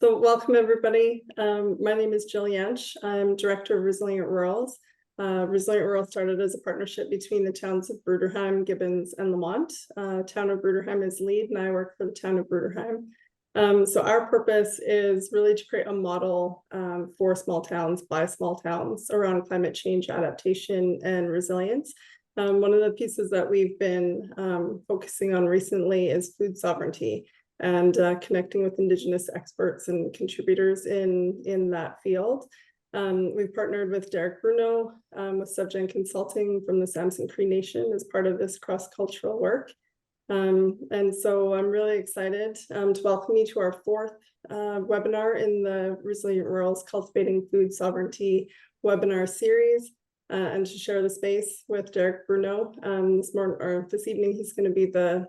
So welcome everybody. My name is Jill Yanch. I'm Director of Resilient Rurals. Resilient Rural started as a partnership between the towns of Bruderheim, Gibbons, and Lamont. Town of Bruderheim is lead, and I work for the town of Bruderheim. So our purpose is really to create a model for small towns by small towns around climate change adaptation and resilience. One of the pieces that we've been focusing on recently is food sovereignty and connecting with Indigenous experts and contributors in that field. We've partnered with Bruno with SevGen Consulting from the Samson Cree Nation as part of this cross-cultural work. And so I'm really excited to welcome you to our fourth webinar in the Resilient Rurals Cultivating Food Sovereignty webinar series, and to share the space with Bruno. This evening, he's going to be the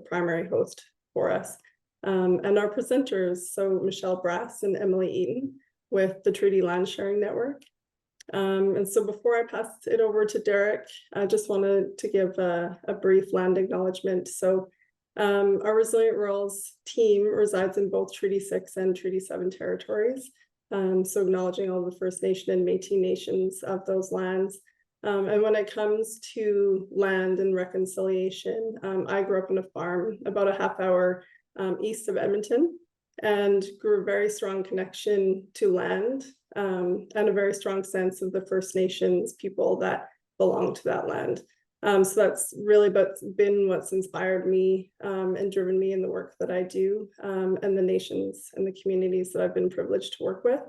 primary host for us. And our presenters, so Michelle Brass and Emily Eaton with the Treaty Land Sharing Network. And so before I pass it over to Derek, I just wanted to give a brief land acknowledgement. So our Resilient Rurals team resides in both Treaty 6 and Treaty 7 territories. So acknowledging all the First Nation and Métis nations of those lands. And when it comes to land and reconciliation, I grew up on a farm about a half-hour east of Edmonton, and grew a very strong connection to land and a very strong sense of the First Nations people that belong to that land. So that's really been what's inspired me and driven me in the work that I do, and the nations and the communities that I've been privileged to work with.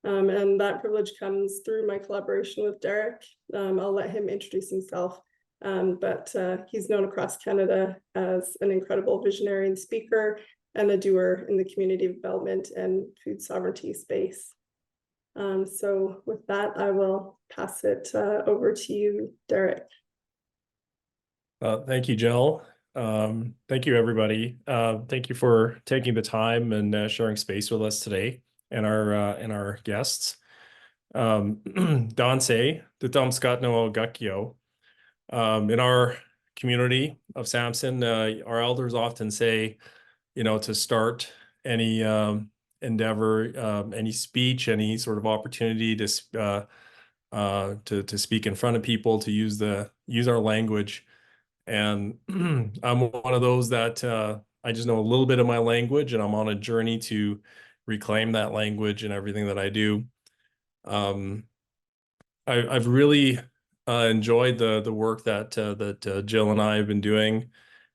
And that privilege comes through my collaboration with Derek. I'll let him introduce himself. But he's known across Canada as an incredible visionary and speaker and a doer in the community development and food sovereignty space. So with that, I will pass it over to you, Derek. Thank you, Jill. Thank you, everybody. Thank you for taking the time and sharing space with us today and our guests. Danse, the Scott Noel Gakio. In our community of Samson, our elders often say, to start any endeavor, any speech, any sort of opportunity to speak in front of people, to use our language. And I'm one of those that I just know a little bit of my language, and I'm on a journey to reclaim that language in everything that I do. I've really enjoyed the work that Jill and I have been doing,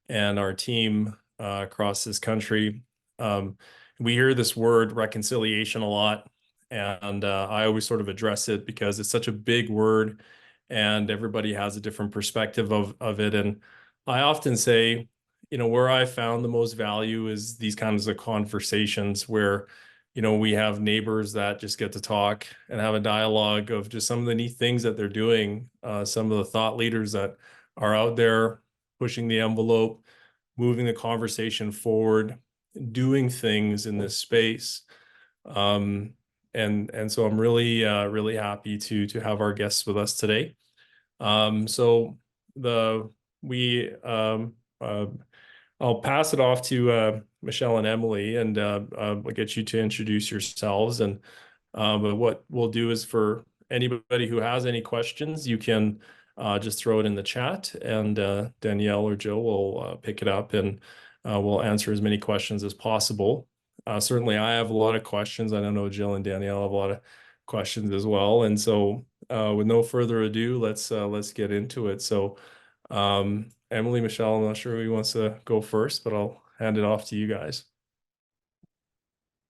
and our team across this country. We hear this word reconciliation a lot, and I always sort of address it because it's such a big word, and everybody has a different perspective of it. And I often say, where I found the most value is these kinds of conversations where we have neighbors that just get to talk and have a dialogue of just some of the neat things that they're doing, some of the thought leaders that are out there pushing the envelope, moving the conversation forward, doing things in this space. And so I'm really, really happy to have our guests with us today. I'll pass it off to Michelle and Emily, and we'll get you to introduce yourselves. And but what we'll do is, for anybody who has any questions, you can just throw it in the chat, and Danielle or Jill will pick it up, and we'll answer as many questions as possible. Certainly, I have a lot of questions. I don't know, Jill and Danielle have a lot of questions as well. And so, with no further ado, let's get into it. So, Emily, Michelle, I'm not sure who wants to go first, but I'll hand it off to you guys.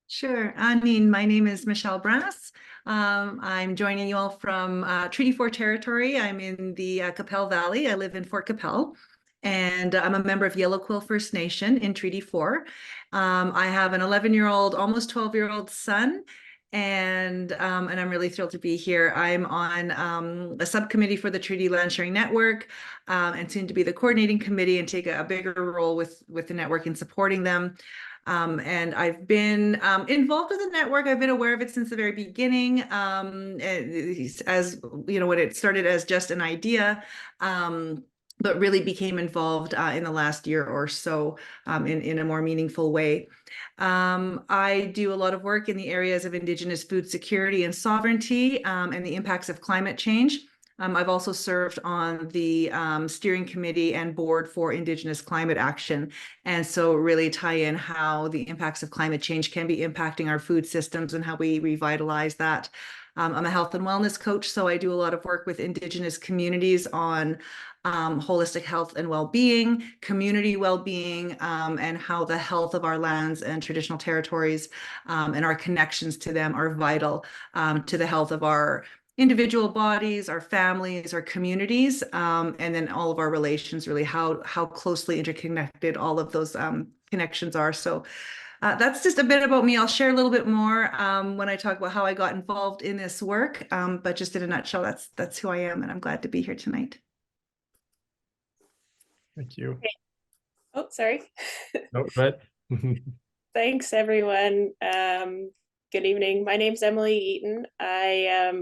Sure. My name is Michelle Brass. I'm joining you all from Treaty 4 territory. I'm in the Qu'Appelle Valley. I live in Fort Qu'Appelle, and I'm a member of Yellow Quill First Nation in Treaty 4. I have an 11-year-old, almost 12-year-old son, and I'm really thrilled to be here. I'm on a subcommittee for the Treaty Land Sharing Network, and soon to be the coordinating committee and take a bigger role with the network in supporting them. And I've been involved with the network. I've been aware of it since the very beginning, as when it started as just an idea. but really became involved in the last year or so in a more meaningful way. I do a lot of work in the areas of Indigenous food security and sovereignty and the impacts of climate change. I've also served on the steering committee and board for Indigenous climate action. And so really tie in how the impacts of climate change can be impacting our food systems and how we revitalize that. I'm a health and wellness coach, so I do a lot of work with Indigenous communities on holistic health and well-being, community well-being, and how the health of our lands and traditional territories and our connections to them are vital to the health of our individual bodies, our families, our communities, and then all of our relations, really how closely interconnected all of those connections are. So that's just a bit about me. I'll share a little bit more when I talk about how I got involved in this work, but just in a nutshell, that's who I am, and I'm glad to be here tonight. Thank you. Oh, sorry. No, go ahead. Thanks, everyone. Good evening. My name's Emily Eaton. I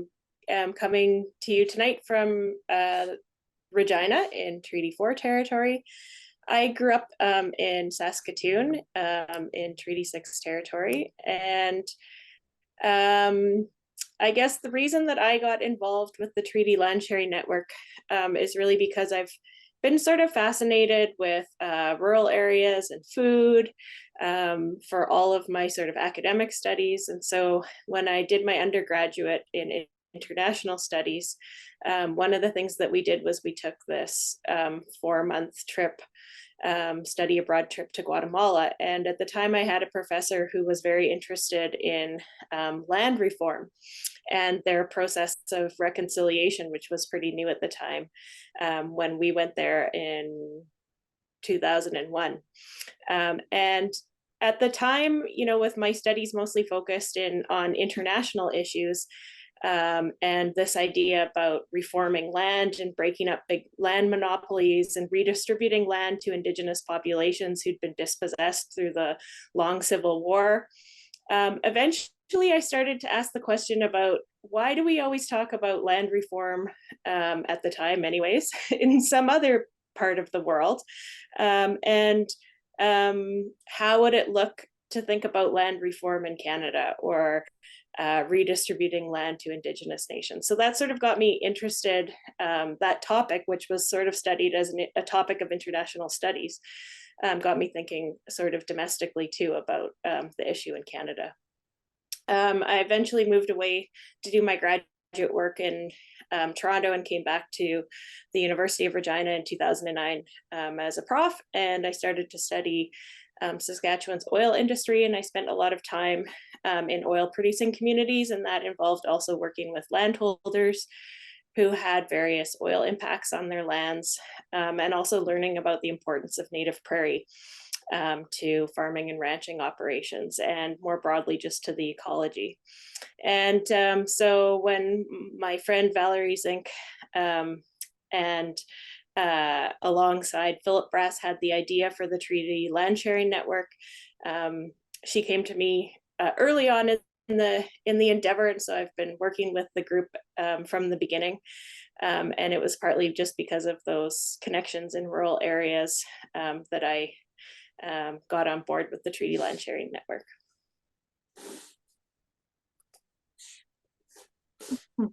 am coming to you tonight from Regina in Treaty 4 territory. I grew up in Saskatoon in Treaty 6 territory. And I guess the reason that I got involved with the Treaty Land Sharing Network is really because I've been sort of fascinated with rural areas and food for all of my sort of academic studies. And so when I did my undergraduate in international studies, one of the things that we did was we took this 4-month trip, study abroad trip to Guatemala. And at the time I had a professor who was very interested in land reform and their process of reconciliation, which was pretty new at the time when we went there in 2001. And at the time, you know, with my studies mostly focused on international issues, and this idea about reforming land and breaking up big land monopolies and redistributing land to Indigenous populations who'd been dispossessed through the long Civil War. Eventually, I started to ask the question about why do we always talk about land reform at the time anyways, in some other part of the world? And how would it look to think about land reform in Canada or redistributing land to Indigenous nations? So that sort of got me interested. That topic, which was sort of studied as a topic of international studies, got me thinking sort of domestically too about the issue in Canada. I eventually moved away to do my graduate work in Toronto and came back to the University of Regina in 2009 as a prof, and I started to study Saskatchewan's oil industry, and I spent a lot of time in oil producing communities, and that involved also working with landholders who had various oil impacts on their lands, and also learning about the importance of native prairie to farming and ranching operations, and more broadly just to the ecology. And so when my friend Valerie Zink and alongside Philip Brass had the idea for the Treaty Land Sharing Network, she came to me early on in the endeavor, and so I've been working with the group from the beginning. And it was partly just because of those connections in rural areas that I got on board with the Treaty Land Sharing Network.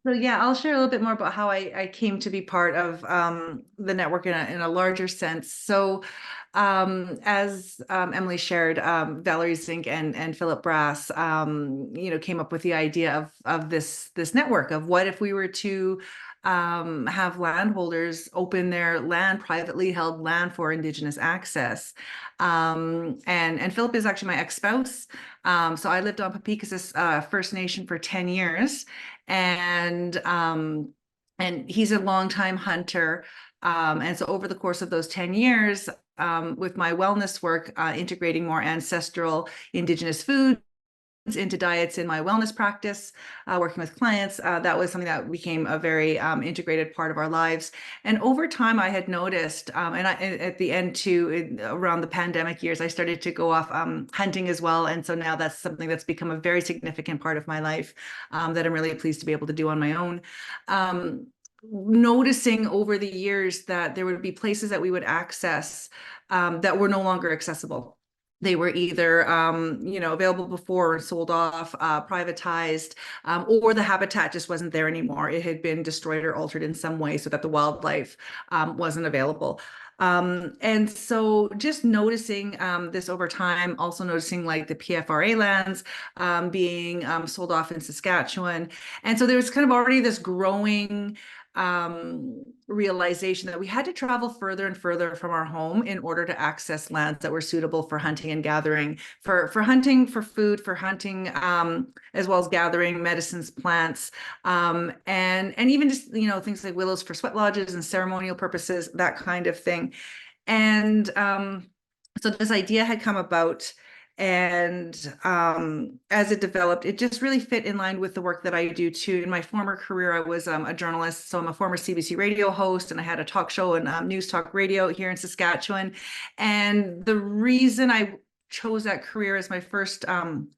So yeah, I'll share a little bit more about how I came to be part of the network in a larger sense. So as Emily shared, Valerie Zink and Philip Brass, came up with the idea of this network of what if we were to have landholders open their land, privately held land, for Indigenous access. And Philip is actually my ex-spouse. So I lived on Papikassis First Nation for 10 years. And he's a longtime hunter. And so over the course of those 10 years, with my wellness work, integrating more ancestral Indigenous foods into diets in my wellness practice, working with clients, that was something that became a very integrated part of our lives. And over time, I had noticed, and at the end too, around the pandemic years, I started to go off hunting as well. And so now that's something that's become a very significant part of my life that I'm really pleased to be able to do on my own. noticing over the years that there would be places that we would access that were no longer accessible. They were either, available before and sold off, privatized, or the habitat just wasn't there anymore. It had been destroyed or altered in some way so that the wildlife wasn't available. And so just noticing this over time, also noticing like the PFRA lands being sold off in Saskatchewan. And so there was kind of already this growing realization that we had to travel further and further from our home in order to access lands that were suitable for hunting and gathering, for hunting, for food, for hunting, as well as gathering medicines, plants, and even just, things like willows for sweat lodges and ceremonial purposes, that kind of thing. And so this idea had come about. And as it developed, it just really fit in line with the work that I do too. In my former career, I was a journalist. So I'm a former CBC radio host, and I had a talk show and news talk radio here in Saskatchewan. And the reason I chose that career as my first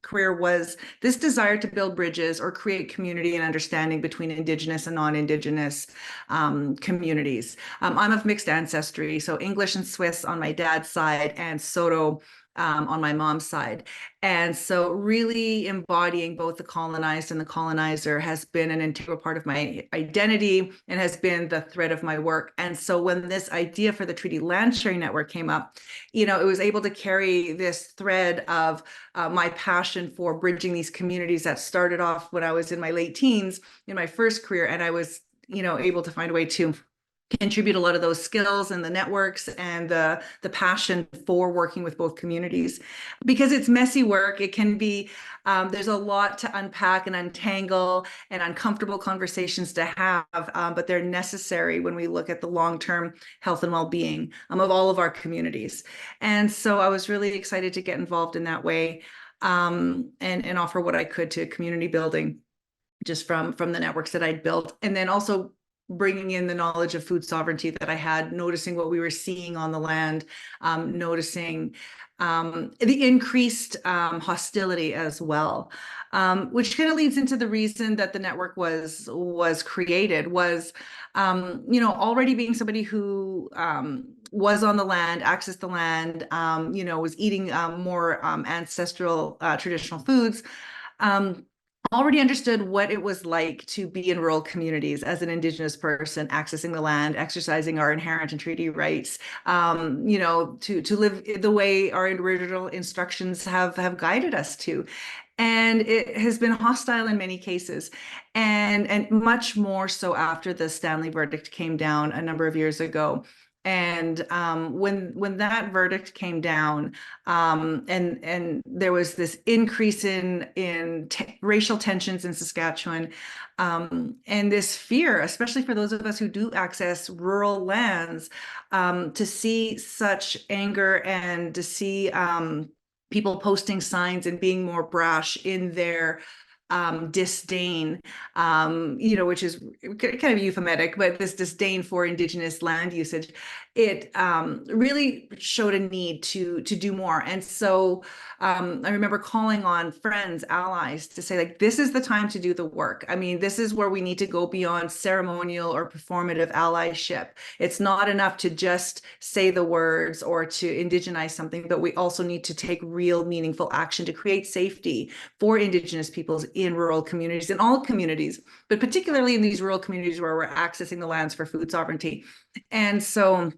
career was this desire to build bridges or create community and understanding between Indigenous and non-Indigenous communities. I'm of mixed ancestry, so English and Swiss on my dad's side, and Soto on my mom's side. And so really embodying both the colonized and the colonizer has been an integral part of my identity and has been the thread of my work. And so when this idea for the Treaty Land Sharing Network came up, it was able to carry this thread of my passion for bridging these communities that started off when I was in my late teens in my first career. And I was, able to find a way to contribute a lot of those skills and the networks and the passion for working with both communities, because it's messy work. It can be, there's a lot to unpack and untangle and uncomfortable conversations to have, but they're necessary when we look at the long-term health and well-being of all of our communities. And so I was really excited to get involved in that way, and offer what I could to community building just from the networks that I'd built. And then also bringing in the knowledge of food sovereignty that I had, noticing what we were seeing on the land, noticing the increased hostility as well, which kind of leads into the reason that the network was created, was, already being somebody who was on the land, accessed the land, was eating more ancestral traditional foods. Already understood what it was like to be in rural communities as an Indigenous person, accessing the land, exercising our inherent and treaty rights, to live the way our original instructions have guided us to. And it has been hostile in many cases, and much more so after the Stanley verdict came down a number of years ago. And when that verdict came down, and there was this increase in racial tensions in Saskatchewan, and this fear, especially for those of us who do access rural lands, to see such anger and to see people posting signs and being more brash in their disdain, which is kind of euphemetic, but this disdain for Indigenous land usage, it really showed a need to do more. And so I remember calling on friends, allies, to say, like, this is the time to do the work. I mean, this is where we need to go beyond ceremonial or performative allyship. It's not enough to just say the words or to indigenize something, but we also need to take real, meaningful action to create safety for Indigenous peoples in rural communities, in all communities, but particularly in these rural communities where we're accessing the lands for food sovereignty. And so,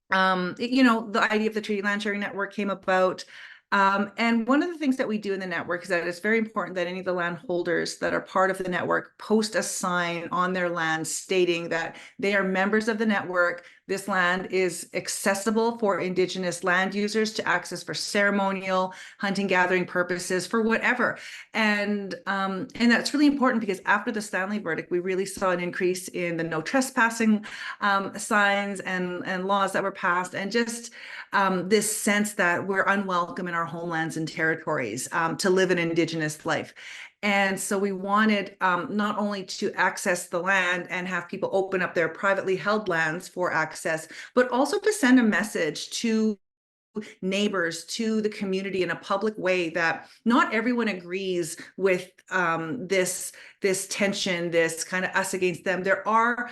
the idea of the Treaty Land Sharing Network came about. And one of the things that we do in the network is that it's very important that any of the landholders that are part of the network post a sign on their land stating that they are members of the network. This land is accessible for Indigenous land users to access for ceremonial, hunting, gathering purposes, for whatever. And that's really important because after the Stanley verdict, we really saw an increase in the no trespassing signs and laws that were passed, and just this sense that we're unwelcome in our homelands and territories to live an Indigenous life. And so we wanted not only to access the land and have people open up their privately held lands for access, but also to send a message to neighbors, to the community in a public way, that not everyone agrees with this tension, this kind of us against them. There are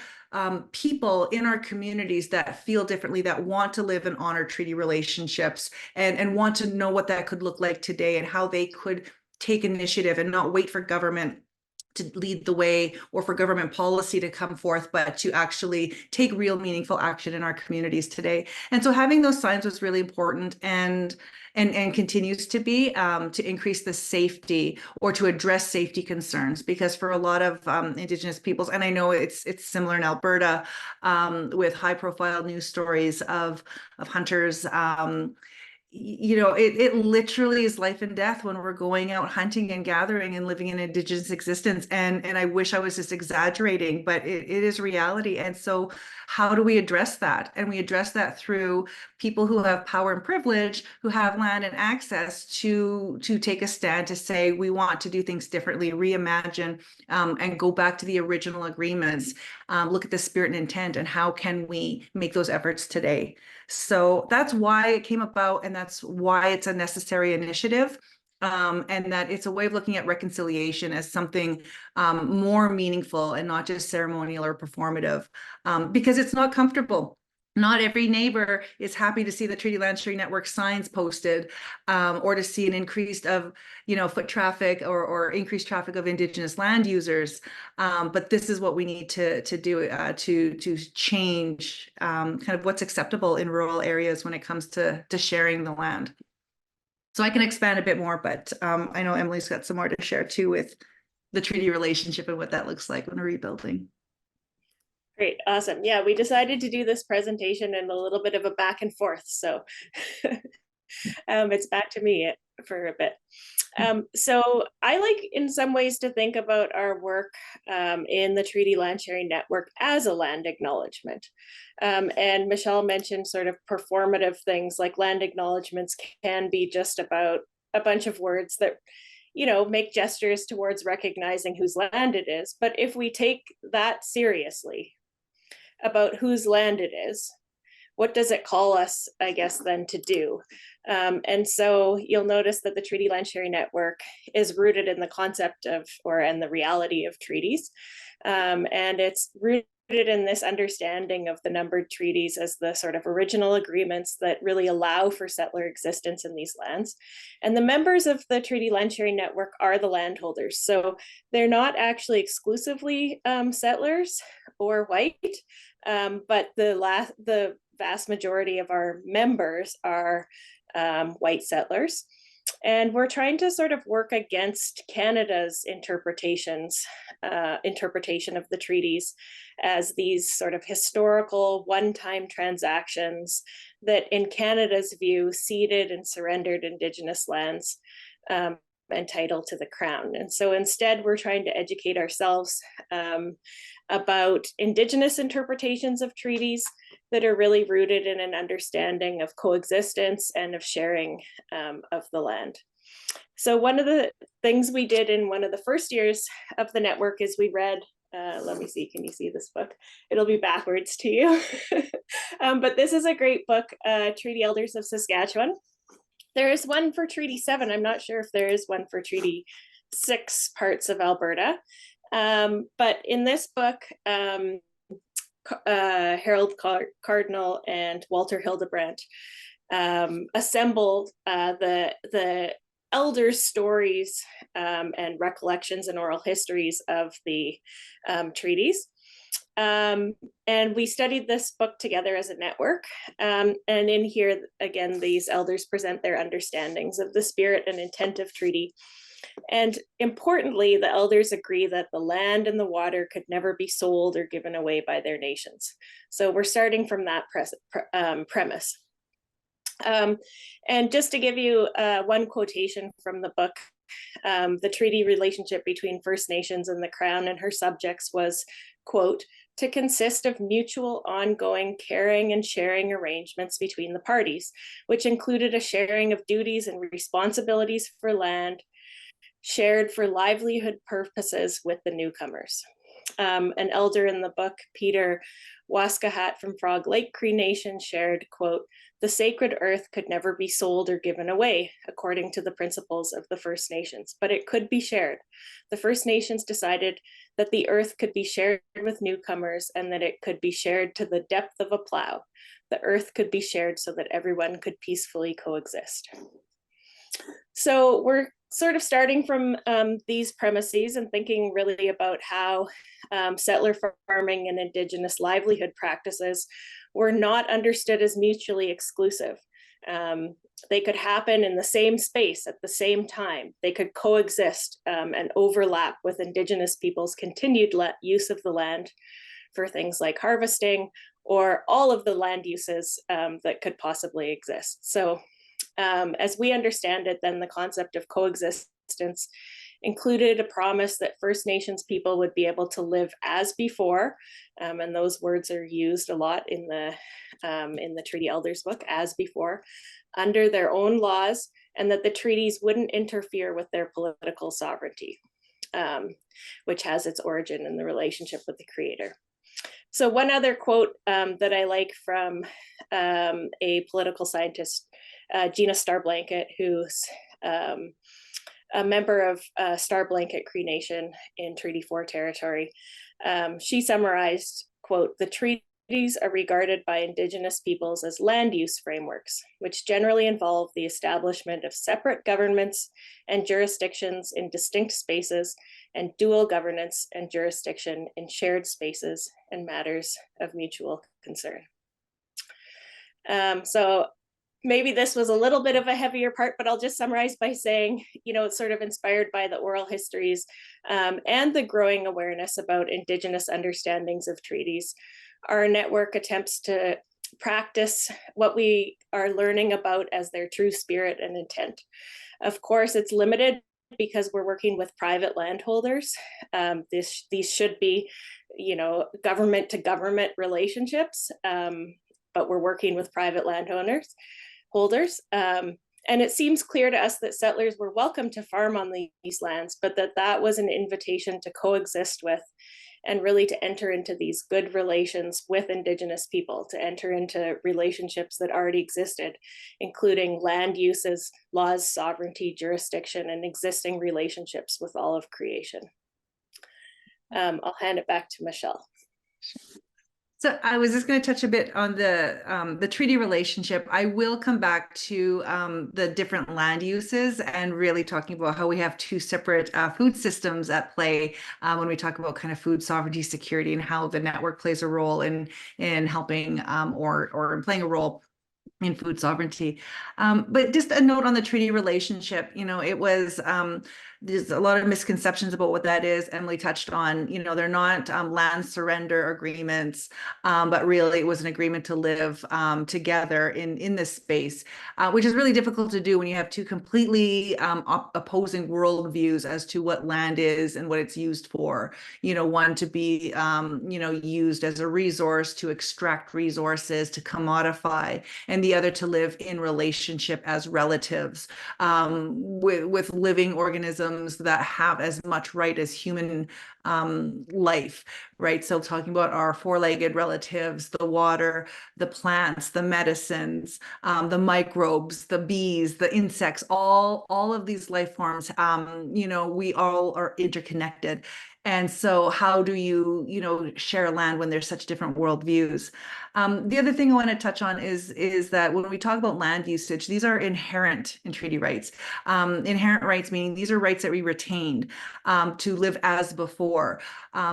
people in our communities that feel differently, that want to live and honor treaty relationships, and want to know what that could look like today, and how they could take initiative and not wait for government to lead the way, or for government policy to come forth, but to actually take real meaningful action in our communities today. And so having those signs was really important, and continues to be, to increase the safety, or to address safety concerns, because for a lot of Indigenous peoples, and I know it's similar in Alberta, with high profile news stories of hunters, you know, it literally is life and death when we're going out hunting and gathering and living in Indigenous existence. And I wish I was just exaggerating, but it is reality. And so how do we address that? And we address that through people who have power and privilege, who have land and access to take a stand, to say, we want to do things differently, reimagine, and go back to the original agreements, look at the spirit and intent, and how can we make those efforts today. So that's why it came about, and that's why it's a necessary initiative, and that it's a way of looking at reconciliation as something more meaningful and not just ceremonial or performative, because it's not comfortable. Not every neighbor is happy to see the Treaty Land Sharing Network signs posted, or to see an increase of, foot traffic, or increased traffic of Indigenous land users. But this is what we need to do to change kind of what's acceptable in rural areas when it comes to sharing the land. So I can expand a bit more, but I know Emily's got some more to share too with the treaty relationship and what that looks like when we're rebuilding. Great, awesome. Yeah, we decided to do this presentation in a little bit of a back and forth, so it's back to me for a bit. So I like in some ways to think about our work in the Treaty Land Sharing Network as a land acknowledgement. And Michelle mentioned sort of performative things, like land acknowledgements can be just about a bunch of words that, make gestures towards recognizing whose land it is. But if we take that seriously about whose land it is, what does it call us, I guess, then to do? And so you'll notice that the Treaty Land Sharing Network is rooted in the concept of, and the reality of treaties. And it's rooted in this understanding of the numbered treaties as the sort of original agreements that really allow for settler existence in these lands. And the members of the Treaty Land Sharing Network are the landholders. So they're not actually exclusively settlers or white, but the vast majority of our members are white settlers. And we're trying to sort of work against Canada's interpretation of the treaties as these sort of historical one-time transactions that, in Canada's view, ceded and surrendered Indigenous lands and title to the Crown. And so instead, we're trying to educate ourselves about Indigenous interpretations of treaties that are really rooted in an understanding of coexistence and of sharing of the land. So one of the things we did in one of the first years of the network is we read, let me see, can you see this book? It'll be backwards to you. But this is a great book, Treaty Elders of Saskatchewan. There is one for Treaty 7. I'm not sure if there is one for Treaty 6 parts of Alberta. But in this book, Harold Cardinal and Walter Hildebrandt assembled the elders' stories and recollections and oral histories of the treaties. And we studied this book together as a network. And in here, again, these elders present their understandings of the spirit and intent of treaty. And importantly, the elders agree that the land and the water could never be sold or given away by their nations. So we're starting from that premise. And just to give you one quotation from the book, the treaty relationship between First Nations and the Crown and her subjects was, quote, to consist of mutual, ongoing, caring and sharing arrangements between the parties, which included a sharing of duties and responsibilities for land, shared for livelihood purposes with the newcomers. An elder in the book, Peter Waskahat from Frog Lake Cree Nation, shared, quote, "The sacred earth could never be sold or given away, according to the principles of the First Nations, but it could be shared. The First Nations decided that the earth could be shared with newcomers and that it could be shared to the depth of a plow. The earth could be shared so that everyone could peacefully coexist." So we're sort of starting from these premises and thinking really about how settler farming and Indigenous livelihood practices were not understood as mutually exclusive. They could happen in the same space at the same time. They could coexist and overlap with Indigenous people's continued use of the land for things like harvesting or all of the land uses that could possibly exist. So as we understand it, then the concept of coexistence included a promise that First Nations people would be able to live as before, and those words are used a lot in the Treaty Elders book, as before, under their own laws, and that the treaties wouldn't interfere with their political sovereignty, which has its origin in the relationship with the Creator. So one other quote that I like from a political scientist, Gina Starblanket, who's a member of Star Blanket Cree Nation in Treaty 4 territory. She summarized, quote, "The treaties are regarded by Indigenous peoples as land use frameworks, which generally involve the establishment of separate governments and jurisdictions in distinct spaces and dual governance and jurisdiction in shared spaces and matters of mutual concern." So maybe this was a little bit of a heavier part, but I'll just summarize by saying, you know, it's sort of inspired by the oral histories and the growing awareness about Indigenous understandings of treaties. Our network attempts to practice what we are learning about as their true spirit and intent. Of course, it's limited because we're working with private landholders. These should be, you know, government to government relationships, but we're working with private landowners. And it seems clear to us that settlers were welcome to farm on these lands, but that was an invitation to coexist with and really to enter into these good relations with Indigenous people, to enter into relationships that already existed, including land uses, laws, sovereignty, jurisdiction, and existing relationships with all of creation. I'll hand it back to Michelle. So I was just going to touch a bit on the treaty relationship. I will come back to the different land uses and really talking about how we have two separate food systems at play when we talk about kind of food sovereignty, security, and how the network plays a role in helping or playing a role in food sovereignty. But just a note on the treaty relationship, you know, it was there's a lot of misconceptions about what that is. Emily touched on, you know, they're not land surrender agreements, but really it was an agreement to live together in this space, which is really difficult to do when you have two completely opposing worldviews as to what land is and what it's used for. You know, one to be, you know, used as a resource to extract resources, to commodify, and the other to live in relationship as relatives with living organisms that have as much right as human life, right? So talking about our four-legged relatives, the water, the plants, the medicines, the microbes, the bees, the insects, all of these life forms, you know, we all are interconnected. And so how do you, you know, share land when there's such different worldviews? The other thing I want to touch on is that when we talk about land usage, these are inherent in treaty rights. Inherent rights meaning these are rights that we retained to live as before.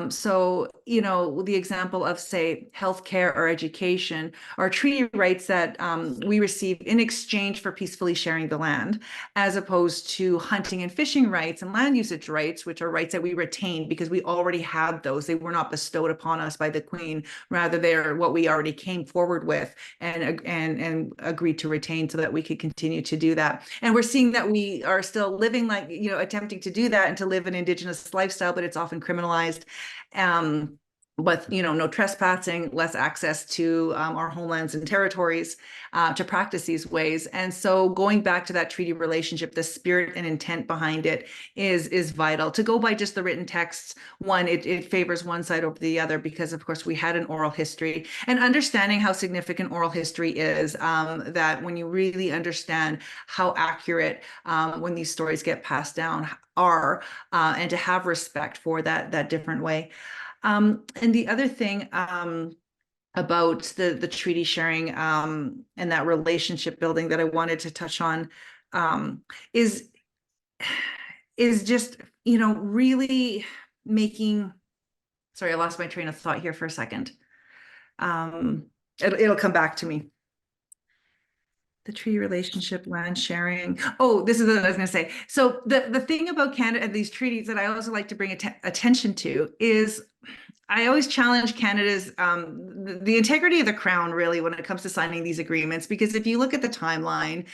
So, you know, the example of, say, healthcare or education are treaty rights that we receive in exchange for peacefully sharing the land, as opposed to hunting and fishing rights and land usage rights, which are rights that we retained because we already had those. They were not bestowed upon us by the Queen. Rather, they're what we already came forward with and agreed to retain so that we could continue to do that. And we're seeing that we are still living like, you know, attempting to do that and to live an Indigenous lifestyle, but it's often criminalized. but no trespassing, less access to our homelands and territories to practice these ways. And so going back to that treaty relationship, the spirit and intent behind it is vital. To go by just the written texts, one, it favors one side over the other because, of course, we had an oral history, and understanding how significant oral history is, that when you really understand how accurate when these stories get passed down are, and to have respect for that different way. And the other thing about the treaty sharing and that relationship building that I wanted to touch on is just, really making, sorry, I lost my train of thought here for a second. It'll come back to me. The treaty relationship, land sharing. Oh, this is what I was going to say. So the thing about Canada and these treaties that I also like to bring attention to is I always challenge Canada's the integrity of the Crown, really, when it comes to signing these agreements. Because if you look at the timeline,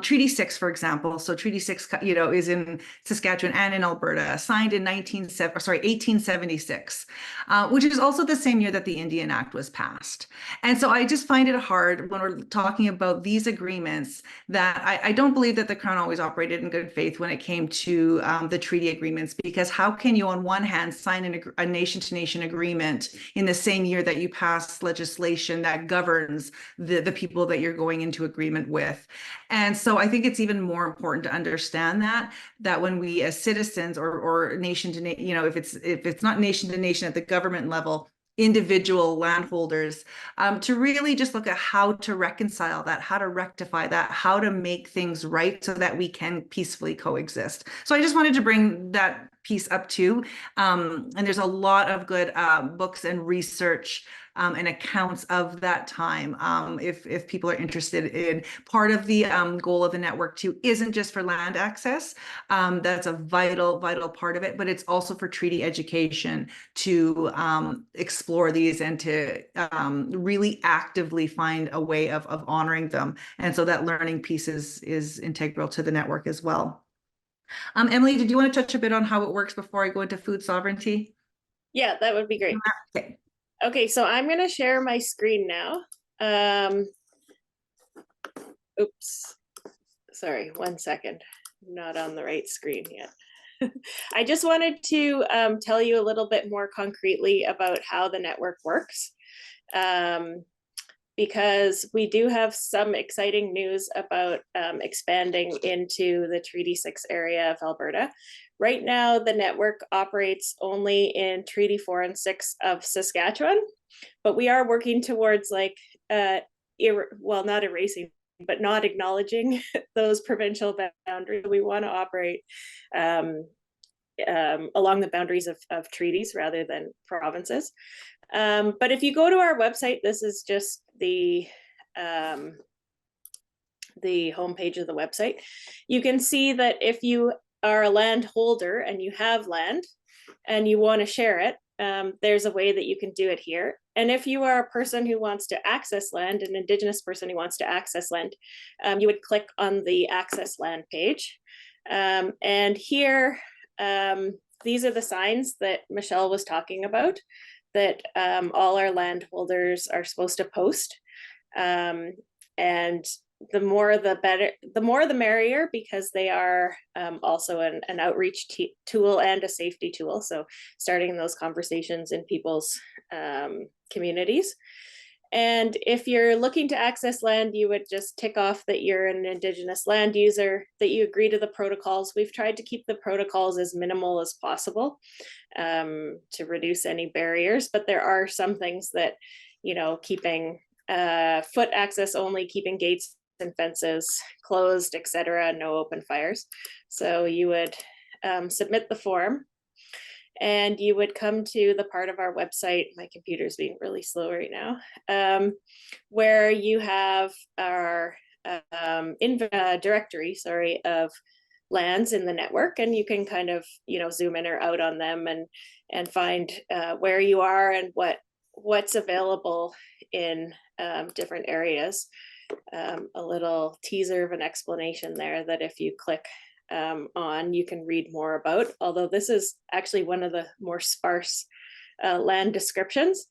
Treaty 6, for example, so Treaty 6, is in Saskatchewan and in Alberta, signed in 1876, which is also the same year that the Indian Act was passed. And so I just find it hard when we're talking about these agreements that I don't believe that the Crown always operated in good faith when it came to the treaty agreements, because how can you on one hand sign a nation-to-nation agreement in the same year that you pass legislation that governs the people that you're going into agreement with? And so I think it's even more important to understand that when we as citizens or nation to nation, if it's not nation to nation at the government level, individual landholders, to really just look at how to reconcile that, how to rectify that, how to make things right so that we can peacefully coexist. So I just wanted to bring that piece up too. And there's a lot of good books and research and accounts of that time. If people are interested in, part of the goal of the network too isn't just for land access. That's a vital part of it, but it's also for treaty education to explore these and to really actively find a way of honoring them. And so that learning piece is integral to the network as well. Emily, did you want to touch a bit on how it works before I go into food sovereignty? Yeah, that would be great. Okay. Okay, so I'm going to share my screen now. Oops, sorry, 1 second. I'm not on the right screen yet. I just wanted to tell you a little bit more concretely about how the network works, because we do have some exciting news about expanding into the Treaty 6 area of Alberta. Right now, the network operates only in Treaty 4 and 6 of Saskatchewan, but we are working towards not erasing, but not acknowledging those provincial boundaries. We want to operate along the boundaries of treaties rather than provinces. But if you go to our website, this is just the homepage of the website. You can see that if you are a landholder and you have land and you want to share it, there's a way that you can do it here. And if you are a person who wants to access land, an Indigenous person who wants to access land, you would click on the access land page. And here, these are the signs that Michelle was talking about, that all our landholders are supposed to post. And the more the better, the more the merrier, because they are also an outreach tool and a safety tool. So starting those conversations in people's communities. And if you're looking to access land, you would just tick off that you're an Indigenous land user, that you agree to the protocols. We've tried to keep the protocols as minimal as possible to reduce any barriers, but there are some things that, keeping foot access only, keeping gates and fences closed, etc., no open fires. So you would submit the form, and you would come to the part of our website, my computer's being really slow right now, where you have our directory, of lands in the network, and you can kind of, zoom in or out on them and find where you are and what's available in different areas. A little teaser of an explanation there that if you click on, you can read more about, although this is actually one of the more sparse land descriptions.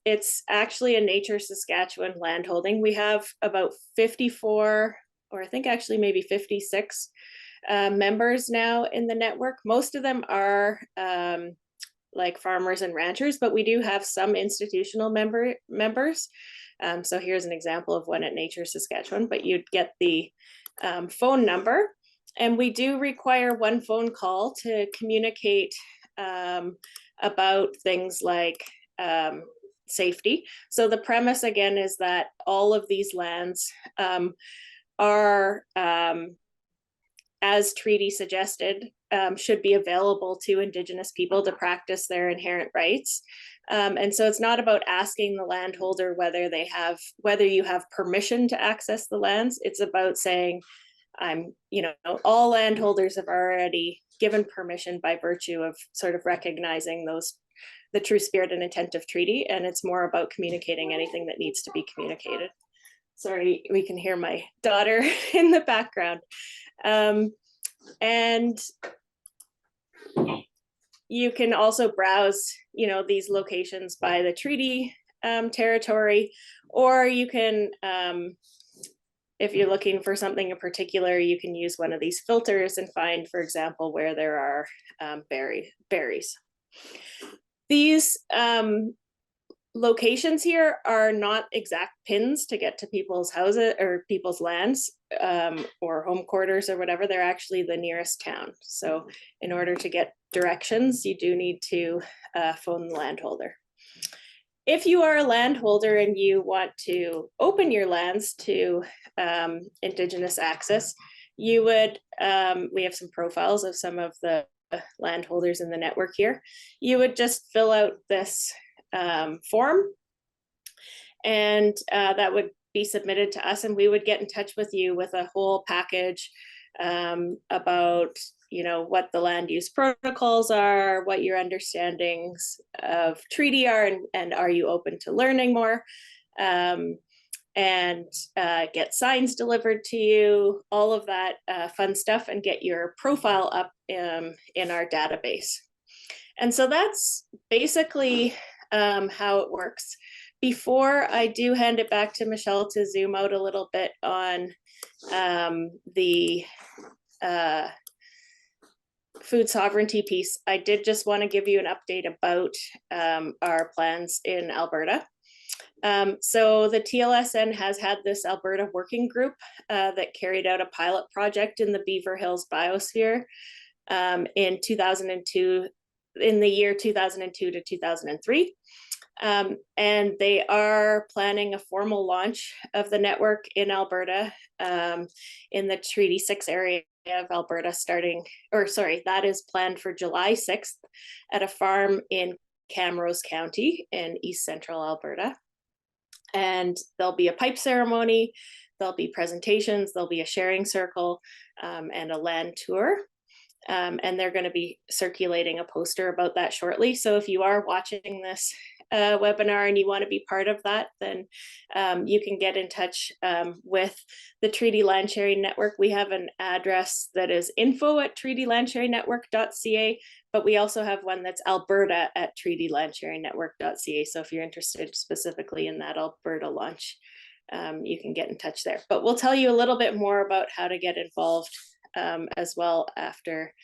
It's actually a Nature Saskatchewan landholding. We have about 54, or I think actually maybe 56 members now in the network. Most of them are like farmers and ranchers, but we do have some institutional members. So here's an example of one at Nature Saskatchewan, but you'd get the phone number. And we do require one phone call to communicate about things like safety. So the premise again is that all of these lands are, as treaty suggested, should be available to Indigenous people to practice their inherent rights. And so it's not about asking the landholder whether you have permission to access the lands. It's about saying, all landholders have already given permission by virtue of sort of recognizing the true spirit and intent of treaty. And it's more about communicating anything that needs to be communicated. Sorry, we can hear my daughter in the background. And you can also browse, these locations by the treaty territory, or you can, if you're looking for something in particular, you can use one of these filters and find, for example, where there are berries. These locations here are not exact pins to get to people's houses or people's lands or home quarters or whatever. They're actually the nearest town. So in order to get directions, you do need to phone the landholder. If you are a landholder and you want to open your lands to Indigenous access, you would, we have some profiles of some of the landholders in the network here. You would just fill out this form, and that would be submitted to us, and we would get in touch with you with a whole package about what the land use protocols are, what your understandings of treaty are, and are you open to learning more, and get signs delivered to you, all of that fun stuff, and get your profile up in our database. And so that's basically how it works. Before I do hand it back to Michelle to zoom out a little bit on the food sovereignty piece, I did just want to give you an update about our plans in Alberta. So the TLSN has had this Alberta working group that carried out a pilot project in the Beaver Hills biosphere in 2002, in the year 2002 to 2003. And they are planning a formal launch of the network in Alberta in the Treaty 6 area of Alberta that is planned for July 6th at a farm in Camrose County in East Central Alberta. And there'll be a pipe ceremony, there'll be presentations, there'll be a sharing circle and a land tour. And they're going to be circulating a poster about that shortly. So if you are watching this webinar and you want to be part of that, then you can get in touch with the Treaty Land Sharing Network. We have an address that is info@treatylandsharingnetwork.ca, but we also have one that's Alberta@treatylandsharingnetwork.ca. So if you're interested specifically in that Alberta launch, you can get in touch there. But we'll tell you a little bit more about how to get involved as well after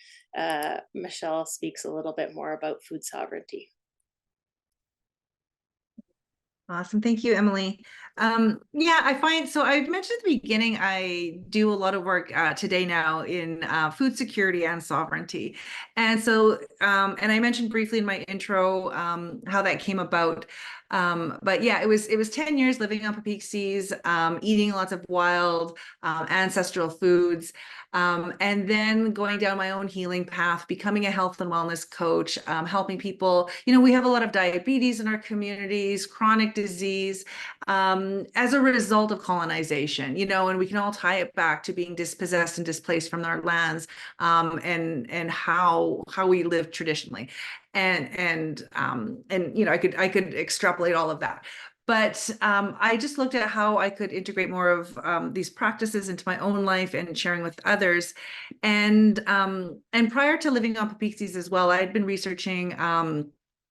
Michelle speaks a little bit more about food sovereignty. Awesome. Thank you, Emily. Yeah, I find, so I mentioned at the beginning, I do a lot of work today now in food security and sovereignty. And so, and I mentioned briefly in my intro how that came about. But yeah, it was 10 years living on Pepeeksies, eating lots of wild ancestral foods, and then going down my own healing path, becoming a health and wellness coach, helping people. We have a lot of diabetes in our communities, chronic disease, as a result of colonization, and we can all tie it back to being dispossessed and displaced from our lands, and how we live traditionally. And I could extrapolate all of that. But I just looked at how I could integrate more of these practices into my own life and sharing with others. And prior to living on Pepeeksies as well, I had been researching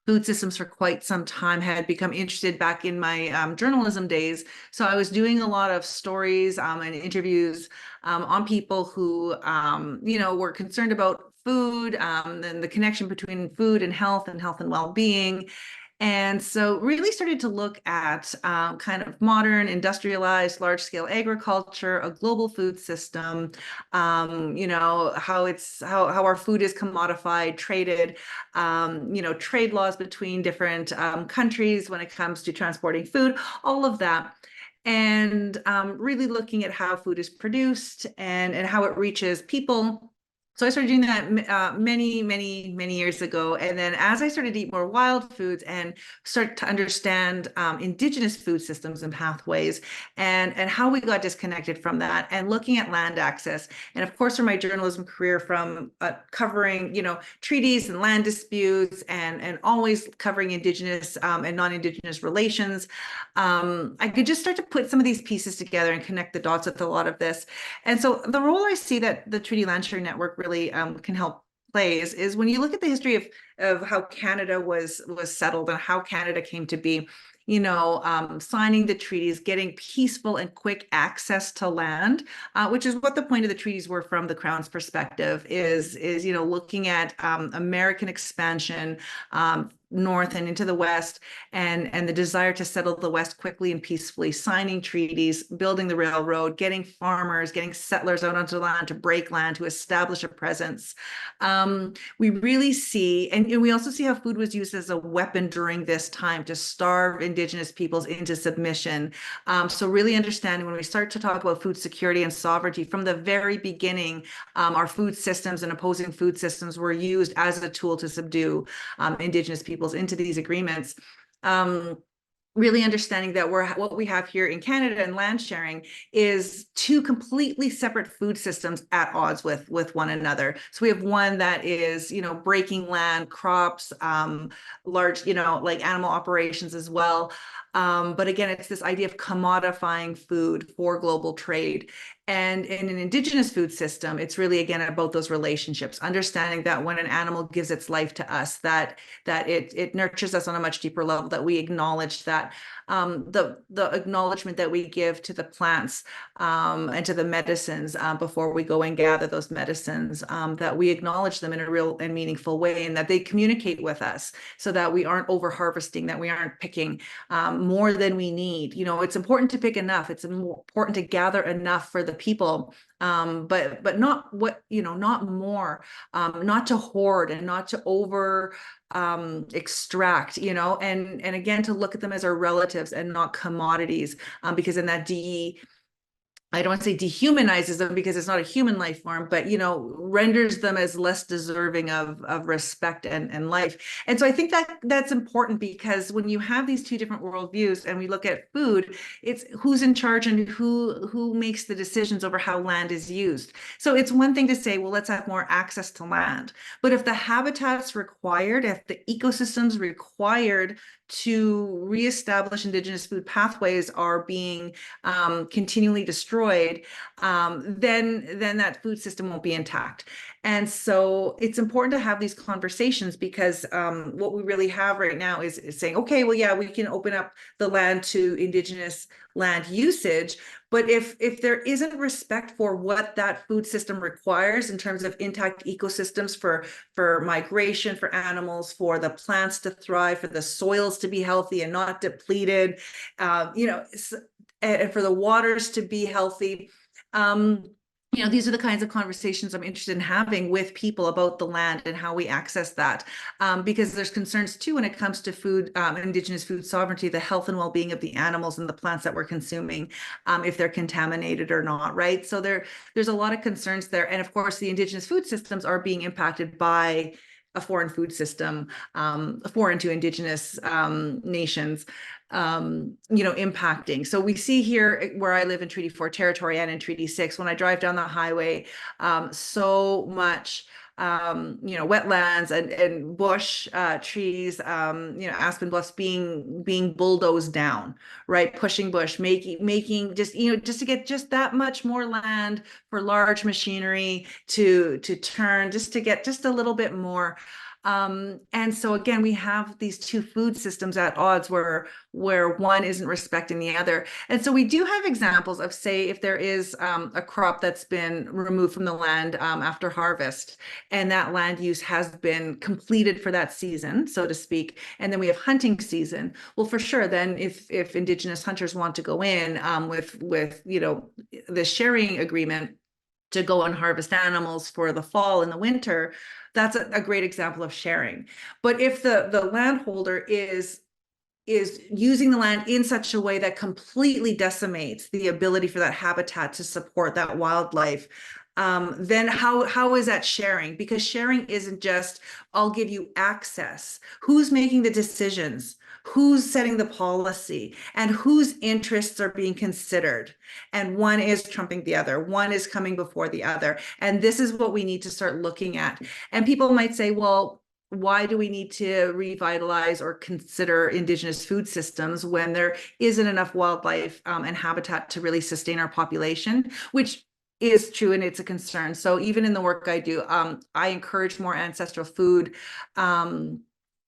food systems for quite some time, had become interested back in my journalism days. So I was doing a lot of stories and interviews on people who, were concerned about food and the connection between food and health and well-being. And so really started to look at kind of modern, industrialized, large-scale agriculture, a global food system, how our food is commodified, traded, trade laws between different countries when it comes to transporting food, all of that. And really looking at how food is produced and how it reaches people. So I started doing that many years ago. And then as I started to eat more wild foods and start to understand Indigenous food systems and pathways and how we got disconnected from that, and looking at land access. And of course, from my journalism career, from covering, treaties and land disputes and always covering Indigenous and non-Indigenous relations, I could just start to put some of these pieces together and connect the dots with a lot of this. And so the role I see that the Treaty Land Sharing Network really can help play is when you look at the history of how Canada was settled and how Canada came to be, signing the treaties, getting peaceful and quick access to land, which is what the point of the treaties were from the Crown's perspective, is looking at American expansion north and into the West, and the desire to settle the West quickly and peacefully, signing treaties, building the railroad, getting farmers, getting settlers out onto the land to break land, to establish a presence. We really see, and we also see how food was used as a weapon during this time to starve Indigenous peoples into submission. So really understanding when we start to talk about food security and sovereignty from the very beginning, our food systems and opposing food systems were used as a tool to subdue Indigenous peoples into these agreements. Really understanding that what we have here in Canada and land sharing is two completely separate food systems at odds with one another. So we have one that is, breaking land, crops, large, like animal operations as well. But again, it's this idea of commodifying food for global trade. And in an Indigenous food system, it's really, again, about those relationships, understanding that when an animal gives its life to us, that it nurtures us on a much deeper level, that we acknowledge that the acknowledgement that we give to the plants and to the medicines before we go and gather those medicines, that we acknowledge them in a real and meaningful way, and that they communicate with us so that we aren't over harvesting, that we aren't picking more than we need. It's important to pick enough. It's important to gather enough for the people, but not not more, not to hoard and not to over extract, and again, to look at them as our relatives and not commodities, because in that I don't want to say dehumanizes them, because it's not a human life form, but renders them as less deserving of respect and life. And so I think that's important, because when you have these two different worldviews and we look at food, it's who's in charge and who makes the decisions over how land is used. So it's one thing to say, well, let's have more access to land, but if the habitats required, if the ecosystems required to reestablish Indigenous food pathways are being continually destroyed, then that food system won't be intact. And so it's important to have these conversations, because what we really have right now is saying, okay, well, yeah, we can open up the land to Indigenous land usage, but if there isn't respect for what that food system requires in terms of intact ecosystems for migration, for animals, for the plants to thrive, for the soils to be healthy and not depleted, and for the waters to be healthy, these are the kinds of conversations I'm interested in having with people about the land and how we access that, because there's concerns too when it comes to food, Indigenous food sovereignty, the health and well-being of the animals and the plants that we're consuming, if they're contaminated or not, right? So there's a lot of concerns there. And of course, the Indigenous food systems are being impacted by a foreign food system, foreign to Indigenous nations, impacting. So we see here where I live in Treaty 4 territory and in Treaty 6, when I drive down the highway, so much wetlands and bush, trees, aspen bluffs being bulldozed down, right? Pushing bush, making just to get just that much more land for large machinery to turn, just to get just a little bit more. And so again, we have these two food systems at odds where one isn't respecting the other. And so we do have examples of, say, if there is a crop that's been removed from the land after harvest, and that land use has been completed for that season, so to speak, and then we have hunting season. Well, for sure, then if Indigenous hunters want to go in with the sharing agreement to go and harvest animals for the fall and the winter, that's a great example of sharing. But if the landholder is using the land in such a way that completely decimates the ability for that habitat to support that wildlife, then how is that sharing? Because sharing isn't just, I'll give you access. Who's making the decisions? Who's setting the policy? And whose interests are being considered? And one is trumping the other. One is coming before the other. And this is what we need to start looking at. And people might say, well, why do we need to revitalize or consider Indigenous food systems when there isn't enough wildlife and habitat to really sustain our population, which is true, and it's a concern. So even in the work I do, I encourage more ancestral food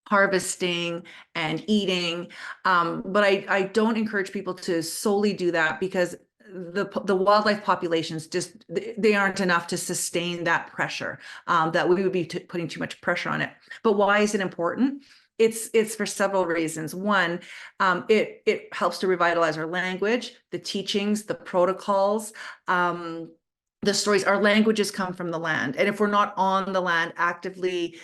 harvesting and eating, but I don't encourage people to solely do that, because the wildlife populations just, they aren't enough to sustain that pressure, that we would be putting too much pressure on it. But why is it important? It's for several reasons. One, it helps to revitalize our language, the teachings, the protocols, the stories. Our languages come from the land, and if we're not on the land actively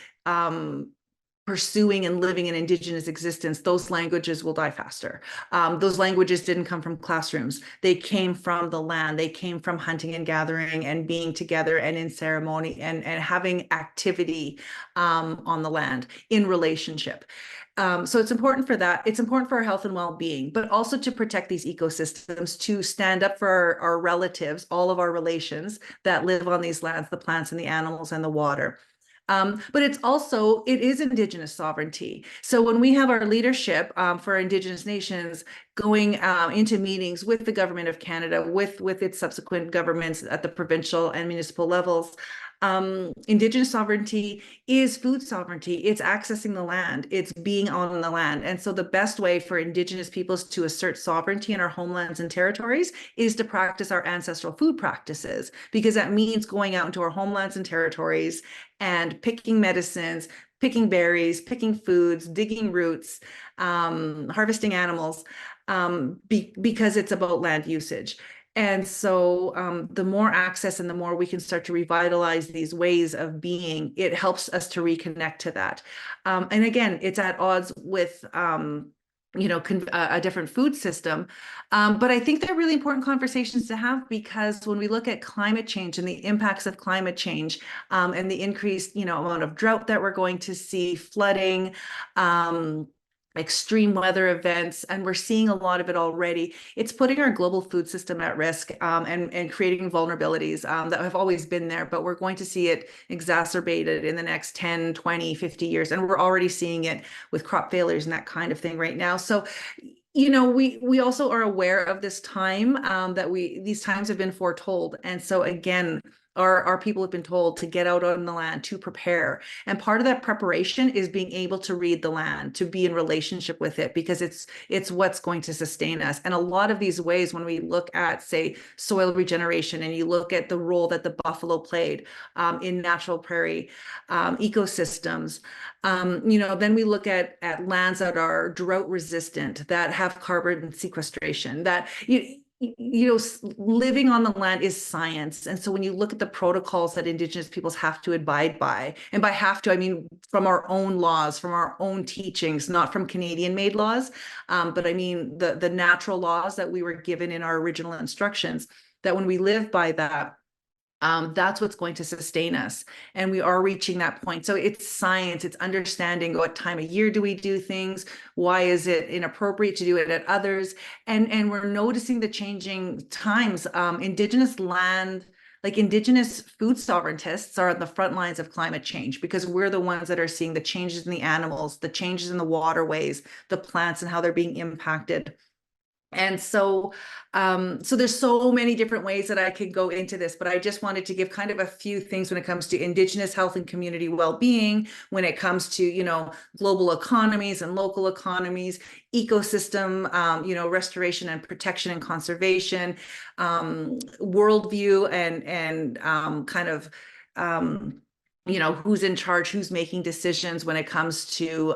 pursuing and living an Indigenous existence, those languages will die faster. Those languages didn't come from classrooms. They came from the land. They came from hunting and gathering and being together and in ceremony and having activity on the land in relationship. So it's important for that. It's important for our health and well-being, but also to protect these ecosystems, to stand up for our relatives, all of our relations that live on these lands, the plants and the animals and the water. But it is Indigenous sovereignty. So when we have our leadership for Indigenous nations going into meetings with the government of Canada, with its subsequent governments at the provincial and municipal levels, Indigenous sovereignty is food sovereignty. It's accessing the land. It's being on the land. And so the best way for Indigenous peoples to assert sovereignty in our homelands and territories is to practice our ancestral food practices, because that means going out into our homelands and territories and picking medicines, picking berries, picking foods, digging roots, harvesting animals, because it's about land usage. And so the more access and the more we can start to revitalize these ways of being, it helps us to reconnect to that. And again, it's at odds with a different food system. But I think they're really important conversations to have, because when we look at climate change and the impacts of climate change and the increased, amount of drought that we're going to see, flooding, extreme weather events, and we're seeing a lot of it already. It's putting our global food system at risk and creating vulnerabilities that have always been there, but we're going to see it exacerbated in the next 10, 20, 50 years. And we're already seeing it with crop failures and that kind of thing right now. So, we also are aware of this time these times have been foretold. And so again, our people have been told to get out on the land, to prepare. And part of that preparation is being able to read the land, to be in relationship with it, because it's what's going to sustain us. And a lot of these ways, when we look at, say, soil regeneration, and you look at the role that the buffalo played in natural prairie ecosystems, then we look at lands that are drought resistant, that have carbon sequestration, that living on the land is science. And so when you look at the protocols that Indigenous peoples have to abide by, and by have to, I mean, from our own laws, from our own teachings, not from Canadian made laws, but I mean, the natural laws that we were given in our original instructions, that when we live by that, that's what's going to sustain us. And we are reaching that point. So it's science, it's understanding what time of year do we do things? Why is it inappropriate to do it at others? And we're noticing the changing times. Indigenous land, like Indigenous food sovereigntists, are on the front lines of climate change, because we're the ones that are seeing the changes in the animals, the changes in the waterways, the plants, and how they're being impacted. And so, so there's so many different ways that I could go into this, but I just wanted to give kind of a few things when it comes to Indigenous health and community well-being, when it comes to, you know, global economies and local economies, ecosystem, you know, restoration and protection and conservation, worldview and kind of, you know, who's in charge, who's making decisions when it comes to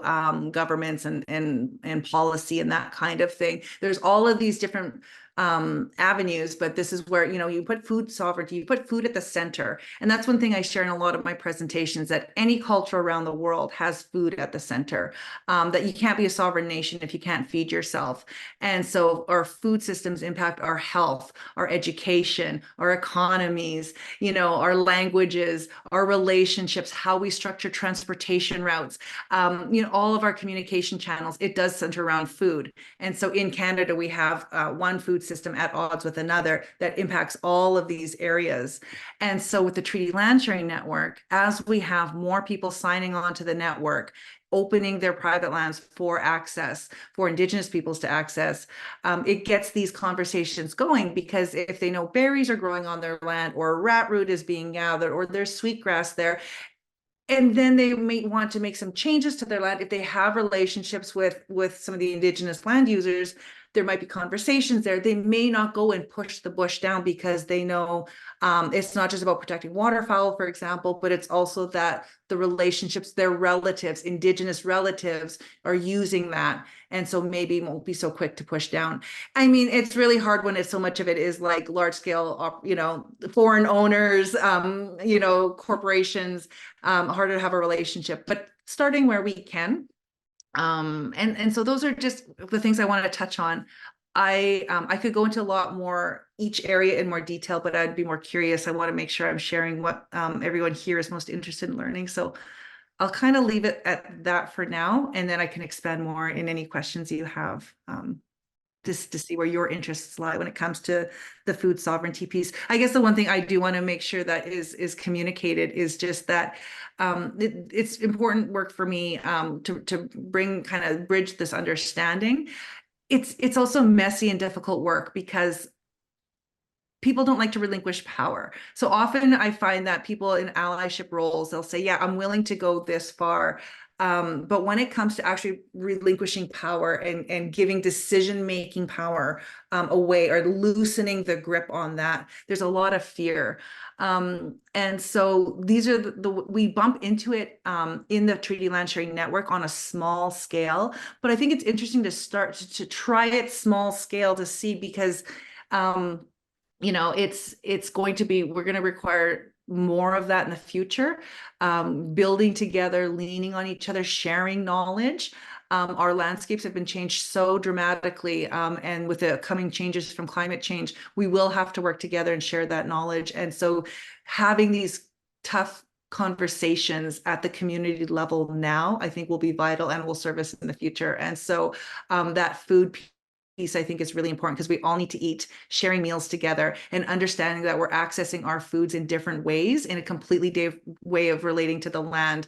governments and policy and that kind of thing. There's all of these different avenues, but this is where, you know, you put food sovereignty, you put food at the center. And that's one thing I share in a lot of my presentations, that any culture around the world has food at the center, that you can't be a sovereign nation if you can't feed yourself. And so our food systems impact our health, our education, our economies, you know, our languages, our relationships, how we structure transportation routes, you know, all of our communication channels. It does center around food. And so in Canada, we have one food system at odds with another that impacts all of these areas. And so with the Treaty Land Sharing Network, as we have more people signing on to the network, opening their private lands for access, for Indigenous peoples to access, it gets these conversations going, because if they know berries are growing on their land, or rat root is being gathered, or there's sweetgrass there, and then they may want to make some changes to their land, if they have relationships with some of the Indigenous land users, there might be conversations there. They may not go and push the bush down, because they know it's not just about protecting waterfowl, for example, but it's also that the relationships, their relatives, Indigenous relatives, are using that. And so maybe won't be so quick to push down. I mean, it's really hard when it's so much of it is like large scale, you know, foreign owners, you know, corporations, harder to have a relationship, but starting where we can. And so those are just the things I want to touch on. I could go into a lot more each area in more detail, but I'd be more curious. I want to make sure I'm sharing what everyone here is most interested in learning. So I'll kind of leave it at that for now, and then I can expand more in any questions you have, just to see where your interests lie when it comes to the food sovereignty piece. I guess the one thing I do want to make sure that is communicated is just that it's important work for me to bring, kind of bridge this understanding. It's also messy and difficult work, because people don't like to relinquish power. So often I find that people in allyship roles, they'll say, yeah, I'm willing to go this far. But when it comes to actually relinquishing power and giving decision-making power away, or loosening the grip on that, there's a lot of fear. And so these are we bump into it in the Treaty Land Sharing Network on a small scale. But I think it's interesting to start to try it small scale to see, because you know, it's going to be, we're going to require more of that in the future, building together, leaning on each other, sharing knowledge. Our landscapes have been changed so dramatically, and with the coming changes from climate change, we will have to work together and share that knowledge. And so having these tough conversations at the community level now, I think will be vital and will serve us in the future. And so that food piece, I think, is really important, because we all need to eat, sharing meals together, and understanding that we're accessing our foods in different ways, in a completely way of relating to the land.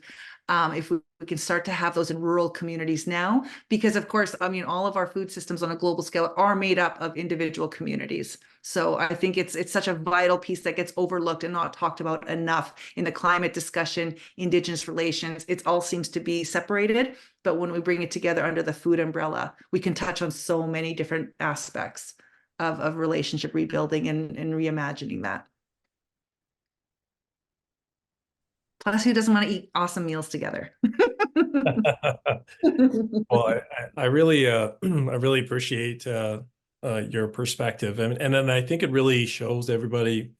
If we can start to have those in rural communities now, because of course, I mean, all of our food systems on a global scale are made up of individual communities. So I think it's such a vital piece that gets overlooked and not talked about enough in the climate discussion, Indigenous relations. It all seems to be separated, but when we bring it together under the food umbrella, we can touch on so many different aspects of relationship rebuilding and reimagining that. Plus, who doesn't want to eat awesome meals together? Well, I really I really appreciate your perspective, and then I think it really shows everybody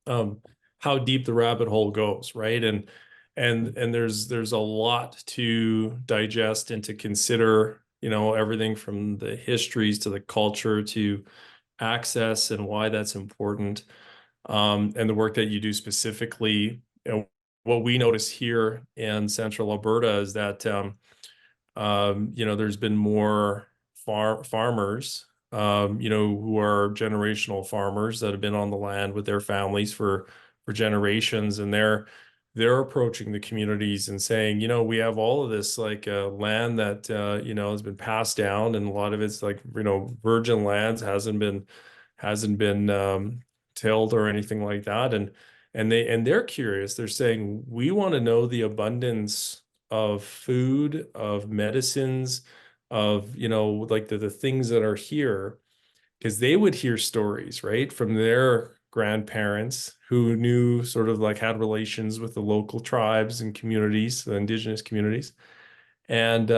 how deep the rabbit hole goes, right? And there's a lot to digest and to consider, you know, everything from the histories to the culture to access and why that's important, and the work that you do specifically. You know, what we notice here in Central Alberta is that you know, there's been more farmers, you know, who are generational farmers that have been on the land with their families for generations, and they're approaching the communities and saying, you know, we have all of this like land that you know, has been passed down, and a lot of it's like, you know, virgin lands, hasn't been tilled or anything like that, and they're curious. They're saying, we want to know the abundance of food, of medicines, of, you know, like the things that are here, because they would hear stories, right, from their grandparents who knew, sort of like had relations with the local tribes and communities, the Indigenous communities. And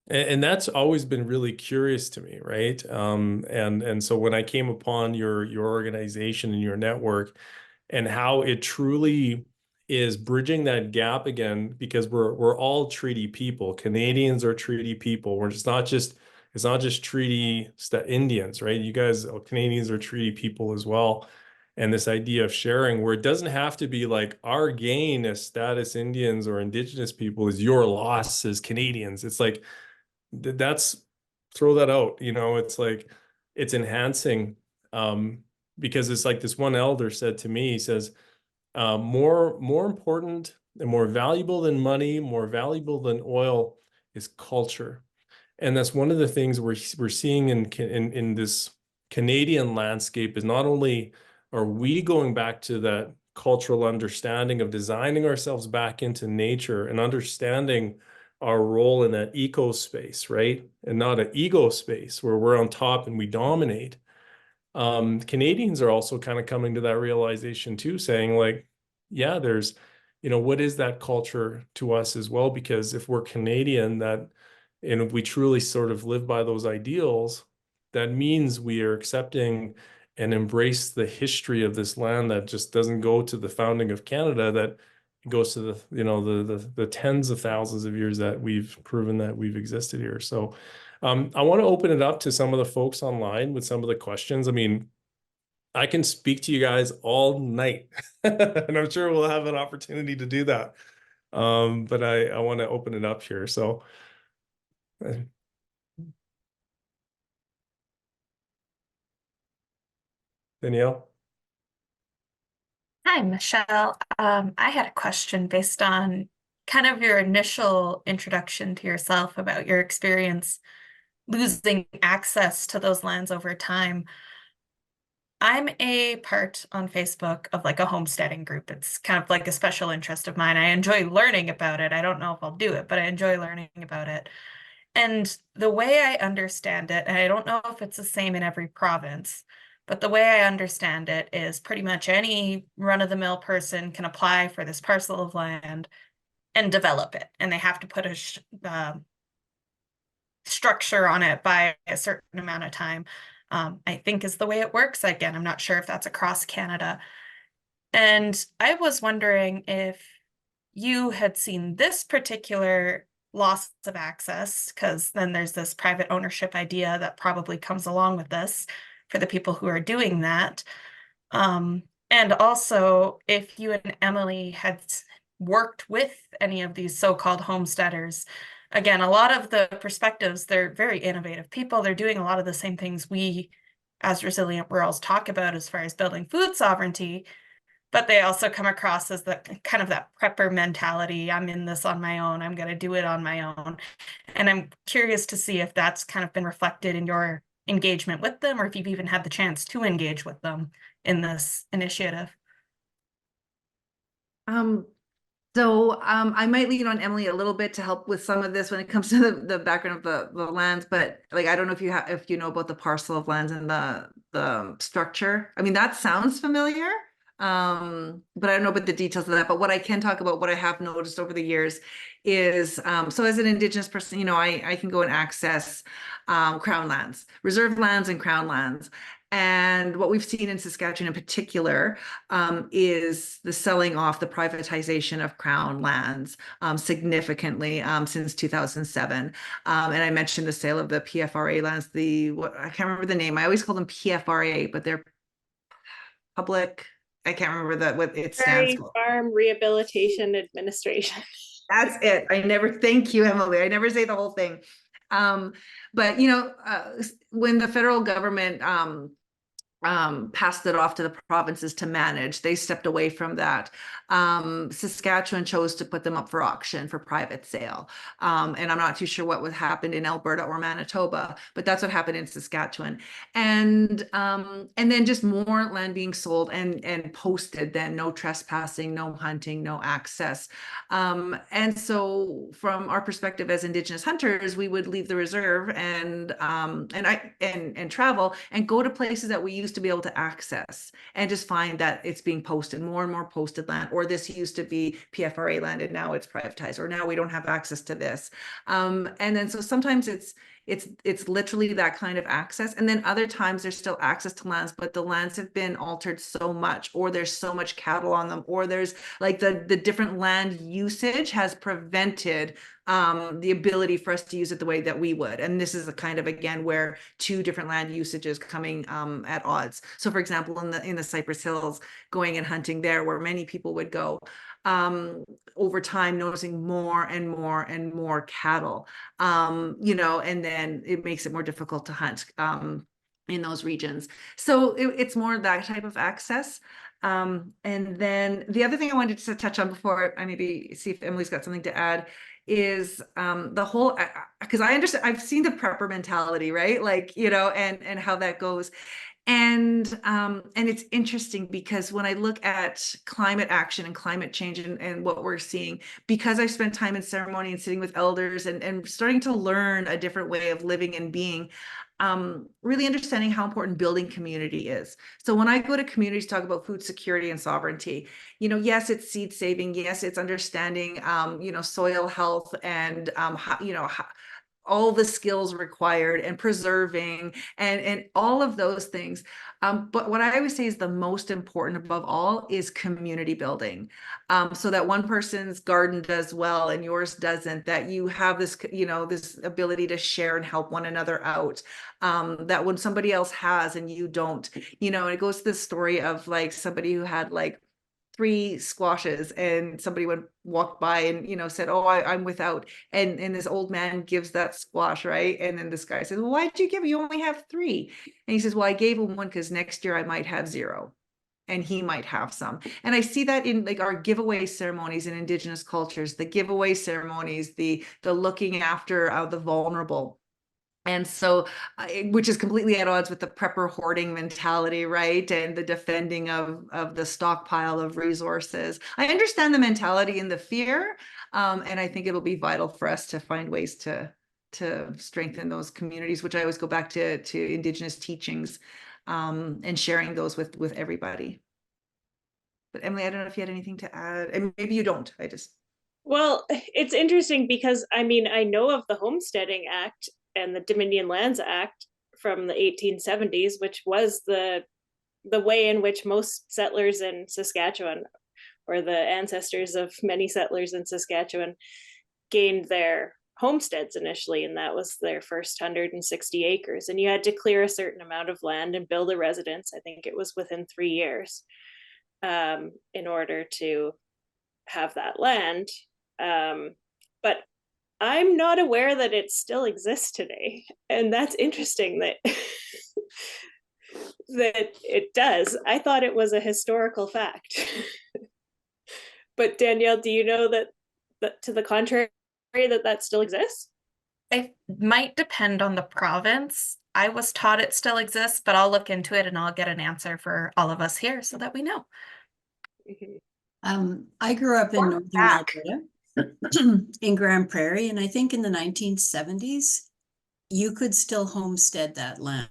that's always been really curious to me, right? And so when I came upon your organization and your network, and how it truly is bridging that gap again, because we're all treaty people. Canadians are treaty people. We're just not just it's not just treaty Indians, right? You guys, Canadians, are treaty people as well. And this idea of sharing, where it doesn't have to be like our gain as status Indians or Indigenous people is your loss as Canadians. It's like that's throw that out, you know. It's like it's enhancing, because it's like this one elder said to me, he says, more important and more valuable than money, more valuable than oil is culture. And that's one of the things we're seeing in this Canadian landscape, is not only are we going back to that cultural understanding of designing ourselves back into nature and understanding our role in that eco space, right? And not an ego space where we're on top and we dominate. Canadians are also kind of coming to that realization too, saying like, yeah, there's, you know, what is that culture to us as well? Because if we're Canadian, that, and if we truly sort of live by those ideals, that means we are accepting and embrace the history of this land that just doesn't go to the founding of Canada, that goes to the, you know, the tens of thousands of years that we've proven that we've existed here. So I want to open it up to some of the folks online with some of the questions. I mean, I can speak to you guys all night, and I'm sure we'll have an opportunity to do that. But I want to open it up here. So Danielle? Hi, Michelle. I had a question based on kind of your initial introduction to yourself about your experience losing access to those lands over time. I'm a part on Facebook of like a homesteading group. It's kind of like a special interest of mine. I enjoy learning about it. I don't know if I'll do it, but I enjoy learning about it. And the way I understand it, and I don't know if it's the same in every province, but the way I understand it is pretty much any run-of-the-mill person can apply for this parcel of land and develop it. And they have to put a structure on it by a certain amount of time, I think is the way it works. Again, I'm not sure if that's across Canada. And I was wondering if you had seen this particular loss of access, because then there's this private ownership idea that probably comes along with this for the people who are doing that. And also if you and Emily had worked with any of these so-called homesteaders. Again, a lot of the perspectives, they're very innovative people. They're doing a lot of the same things we as resilient rurals talk about as far as building food sovereignty, but they also come across as the kind of that prepper mentality. I'm in this on my own. I'm going to do it on my own. And I'm curious to see if that's kind of been reflected in your engagement with them, or if you've even had the chance to engage with them in this initiative. I might lean on Emily a little bit to help with some of this when it comes to the background of the lands, but like, I don't know if you know about the parcel of lands and the structure. I mean, that sounds familiar, but I don't know about the details of that. But what I can talk about, what I have noticed over the years is, so as an Indigenous person, you know, I can go and access Crown lands, reserved lands and Crown lands. And what we've seen in Saskatchewan in particular is the selling off, the privatization of Crown lands significantly since 2007. And I mentioned the sale of the PFRA lands, I can't remember the name. I always call them PFRA, but they're public. I can't remember what it stands for. Farm Rehabilitation Administration. That's it. Thank you, Emily. I never say the whole thing. But, you know, when the federal government passed it off to the provinces to manage. They stepped away from that. Saskatchewan chose to put them up for auction for private sale. And I'm not too sure what happened in Alberta or Manitoba, but that's what happened in Saskatchewan. And then just more land being sold and posted, then no trespassing, no hunting, no access. And so from our perspective as Indigenous hunters, we would leave the reserve and travel and go to places that we used to be able to access, and just find that it's being posted, more and more posted land, or this used to be PFRA land and now it's privatized, or now we don't have access to this. And then so sometimes it's literally that kind of access, and then other times there's still access to lands, but the lands have been altered so much, or there's so much cattle on them, or there's like the different land usage has prevented the ability for us to use it the way that we would. And this is a kind of, again, where two different land usages coming at odds. So for example, in the Cypress Hills, going and hunting there, where many people would go, over time noticing more and more and more cattle, you know, and then it makes it more difficult to hunt in those regions. So it's more that type of access. And then the other thing I wanted to touch on before I maybe see if Emily's got something to add is the whole, because I understand, I've seen the prepper mentality, right? Like, you know, and how that goes. And it's interesting because when I look at climate action and climate change and what we're seeing, because I've spent time in ceremony and sitting with elders and starting to learn a different way of living and being, really understanding how important building community is. So when I go to communities, talk about food security and sovereignty, you know, yes, it's seed saving. Yes, it's understanding, you know, soil health and, you know, all the skills required and preserving and all of those things. But what I always say is the most important above all is community building. So that one person's garden does well and yours doesn't, that you have this, you know, this ability to share and help one another out. That when somebody else has and you don't, you know, and it goes to this story of like somebody who had like 3 squashes and somebody would walk by and, you know, said, oh, I'm without. And this old man gives that squash, right? And then this guy says, well, why did you give it? You only have 3. And he says, well, I gave him one because next year I might have 0. And he might have some. And I see that in like our giveaway ceremonies in Indigenous cultures, the giveaway ceremonies, the looking after the vulnerable. And so, which is completely at odds with the prepper hoarding mentality, right? And the defending of the stockpile of resources. I understand the mentality and the fear. And I think it'll be vital for us to find ways to strengthen those communities, which I always go back to Indigenous teachings, and sharing those with everybody. But Emily, I don't know if you had anything to add, and maybe you don't. Well, it's interesting because I mean, I know of the Homesteading Act and the Dominion Lands Act from the 1870s, which was the way in which most settlers in Saskatchewan, or the ancestors of many settlers in Saskatchewan, gained their homesteads initially, and that was their first 160 acres. And you had to clear a certain amount of land and build a residence. I think it was within 3 years, in order to have that land. But I'm not aware that it still exists today. And that's interesting that that it does. I thought it was a historical fact. But Danielle, do you know that to the contrary, that still exists? It might depend on the province. I was taught it still exists, but I'll look into it and I'll get an answer for all of us here so that we know. I grew up in Or northern back. Alberta in Grand Prairie, and I think in the 1970s, you could still homestead that land,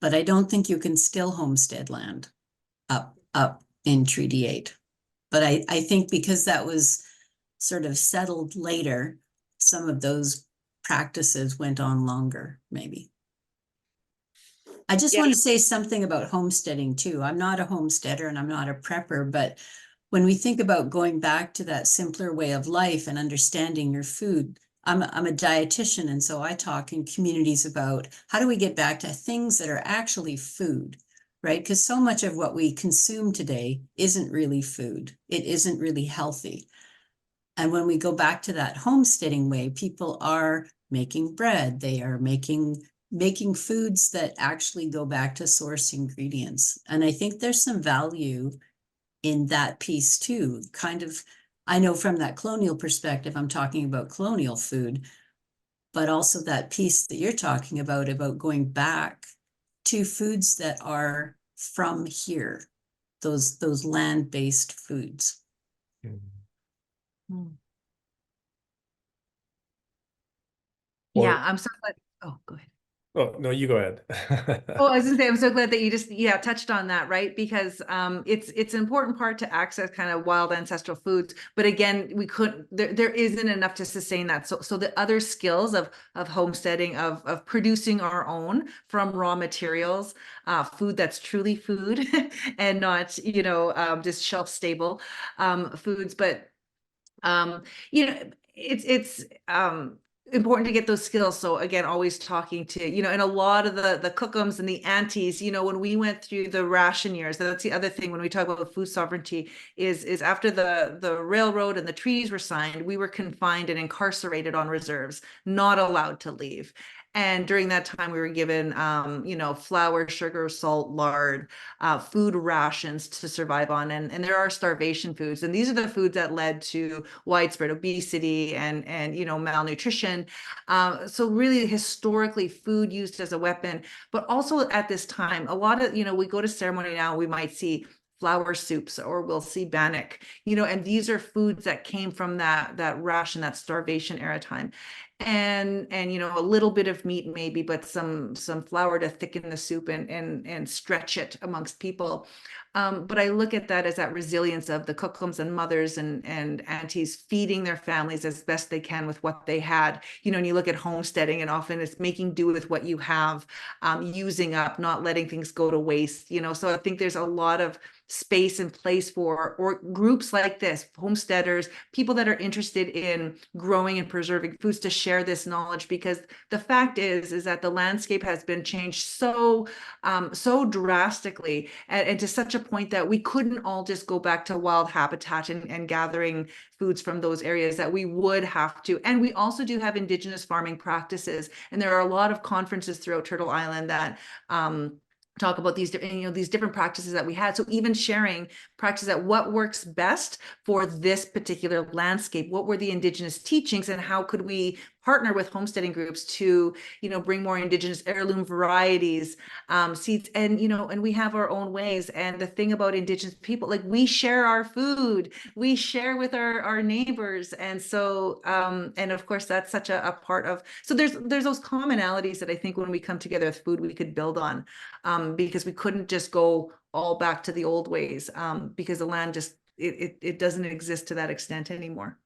but I don't think you can still homestead land up in Treaty 8. But I think because that was sort of settled later, some of those practices went on longer, maybe. I just want to say something about homesteading too. I'm not a homesteader and I'm not a prepper, but when we think about going back to that simpler way of life and understanding your food, I'm a dietitian, and so I talk in communities about how do we get back to things that are actually food, right? Because so much of what we consume today isn't really food. It isn't really healthy. And when we go back to that homesteading way, people are making bread, they are making making foods that actually go back to source ingredients. And I think there's some value in that piece too. Kind of, I know from that colonial perspective, I'm talking about colonial food, but also that piece that you're talking about going back to foods that are from here, those land-based foods. Mhm. Yeah, Or- I'm so glad. Oh, go ahead. Oh, no, you go ahead. Oh, I was gonna say, I'm so glad that you just, touched on that, right? Because it's an important part to access kind of wild ancestral foods. But again, we couldn't, there isn't enough to sustain that. So the other skills of homesteading, of producing our own from raw materials, food that's truly food and not, just shelf stable foods. But it's important to get those skills. So again, always talking to, and a lot of the cookums and the aunties, when we went through the ration years, that's the other thing when we talk about food sovereignty is after the railroad and the treaties were signed, we were confined and incarcerated on reserves, not allowed to leave. And during that time, we were given, flour, sugar, salt, lard, food rations to survive on. And there are starvation foods. And these are the foods that led to widespread obesity and malnutrition. So really historically food used as a weapon, but also at this time, a lot of, we go to ceremony now, we might see flour soups or we'll see bannock, and these are foods that came from that ration, that starvation era time. And a little bit of meat maybe, but some flour to thicken the soup and stretch it amongst people. But I look at that as that resilience of the cookums and mothers and aunties feeding their families as best they can with what they had. And you look at homesteading, and often it's making do with what you have, using up, not letting things go to waste. So I think there's a lot of space and place for or groups like this, homesteaders, people that are interested in growing and preserving foods, to share this knowledge, because the fact is that the landscape has been changed so drastically and to such a point that we couldn't all just go back to wild habitat and gathering foods from those areas, that we would have to. And we also do have Indigenous farming practices, and there are a lot of conferences throughout Turtle Island that talk about these different practices that we had. So even sharing practices at what works best for this particular landscape, what were the Indigenous teachings, and how could we partner with homesteading groups to, bring more Indigenous heirloom varieties, seeds, and, and we have our own ways. And the thing about Indigenous people, like, we share our food, we share with our neighbors. And so, and of course, that's such a part of, so there's those commonalities that I think when we come together with food, we could build on, because we couldn't just go all back to the old ways, because the land just, it doesn't exist to that extent anymore.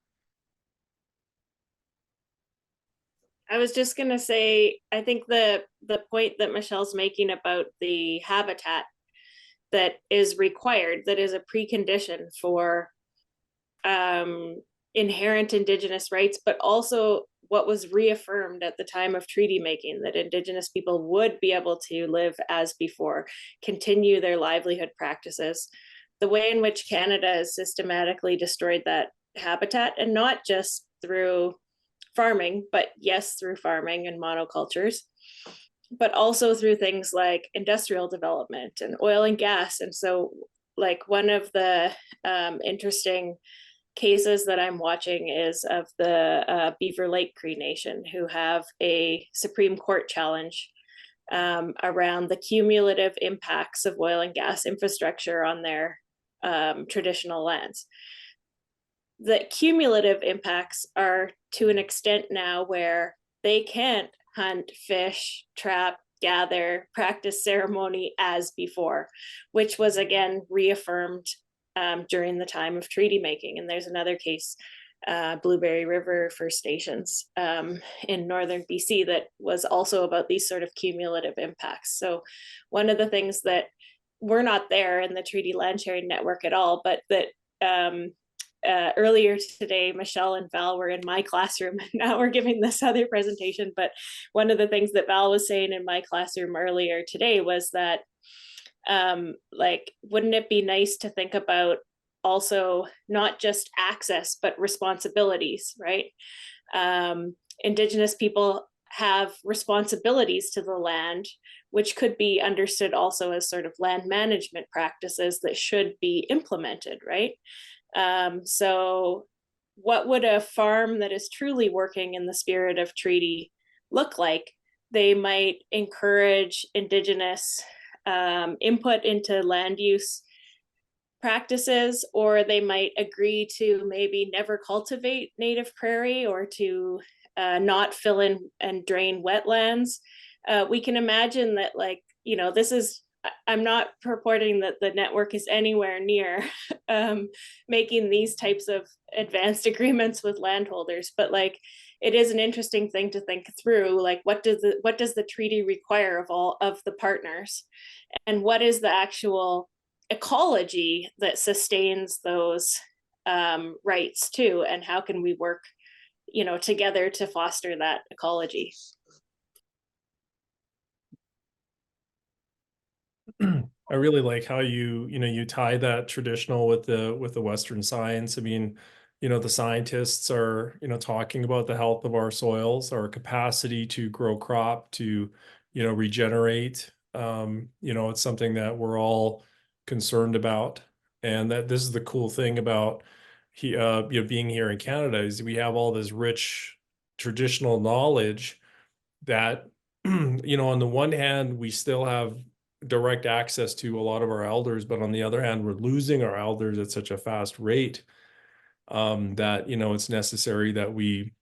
I was just going to say, I think the point that Michelle's making about the habitat that is required, that is a precondition for inherent Indigenous rights, but also what was reaffirmed at the time of treaty making, that Indigenous people would be able to live as before, continue their livelihood practices. The way in which Canada has systematically destroyed that habitat, and not just through farming, but yes, through farming and monocultures, but also through things like industrial development and oil and gas. And so, like, one of the interesting cases that I'm watching is of the Beaver Lake Cree Nation, who have a Supreme Court challenge around the cumulative impacts of oil and gas infrastructure on their traditional lands. The cumulative impacts are to an extent now where they can't hunt, fish, trap, gather, practice ceremony as before, which was again reaffirmed during the time of treaty making. And there's another case, Blueberry River First Nations in northern BC, that was also about these sort of cumulative impacts. So one of the things that we're not there in the Treaty Land Sharing Network at all, but that earlier today, Michelle and Val were in my classroom, and now we're giving this other presentation. But one of the things that Val was saying in my classroom earlier today was that, like, wouldn't it be nice to think about also not just access, but responsibilities, right? Indigenous people have responsibilities to the land, which could be understood also as sort of land management practices that should be implemented, right? So what would a farm that is truly working in the spirit of treaty look like? They might encourage Indigenous input into land use practices, or they might agree to maybe never cultivate native prairie, or to not fill in and drain wetlands. We can imagine that, like, you know, this is, I'm not purporting that the network is anywhere near making these types of advanced agreements with landholders, but like, it is an interesting thing to think through. Like, what does the treaty require of all of the partners, and what is the actual ecology that sustains those rights too, and how can we work, you know, together to foster that ecology? I really like how you tie that traditional with the Western science. I mean, the scientists are, talking about the health of our soils, our capacity to grow crop, to, regenerate. It's something that we're all concerned about. And that this is the cool thing about being here in Canada, is we have all this rich traditional knowledge that, on the one hand, we still have direct access to a lot of our elders, but on the other hand, we're losing our elders at such a fast rate that, it's necessary that we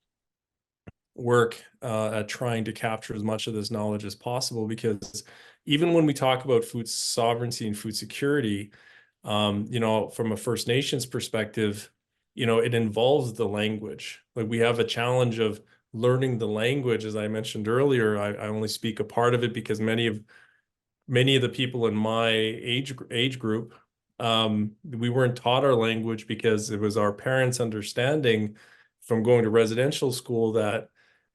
work at trying to capture as much of this knowledge as possible. Because even when we talk about food sovereignty and food security, from a First Nations perspective, it involves the language. Like, we have a challenge of learning the language. As I mentioned earlier, I only speak a part of it because many of the people in my age group, we weren't taught our language because it was our parents' understanding from going to residential school that,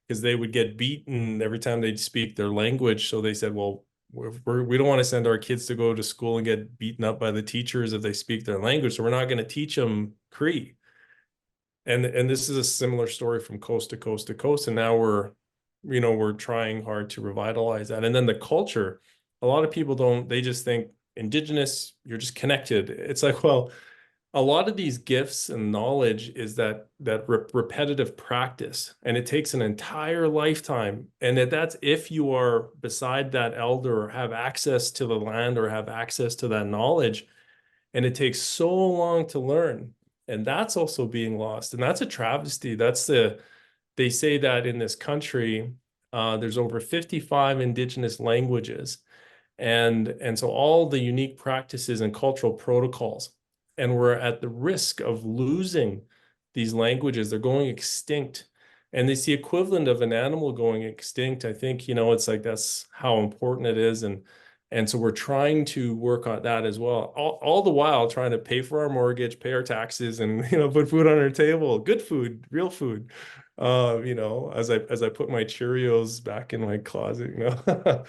because they would get beaten every time they'd speak their language. So they said, well, we don't want to send our kids to go to school and get beaten up by the teachers if they speak their language. So we're not going to teach them Cree. And this is a similar story from coast to coast to coast. And now we're trying hard to revitalize that. And then the culture, a lot of people they just think Indigenous, you're just connected. It's like, well, a lot of these gifts and knowledge is that repetitive practice, and it takes an entire lifetime. And that's if you are beside that elder or have access to the land or have access to that knowledge. And it takes so long to learn. And that's also being lost. And that's a travesty. They say that in this country, there's over 55 Indigenous languages. And so all the unique practices and cultural protocols, and we're at the risk of losing these languages. They're going extinct. And it's the equivalent of an animal going extinct. I think, it's like, that's how important it is. And so we're trying to work on that as well. All the while trying to pay for our mortgage, pay our taxes, and, put food on our table, good food, real food. As I put my Cheerios back in my closet,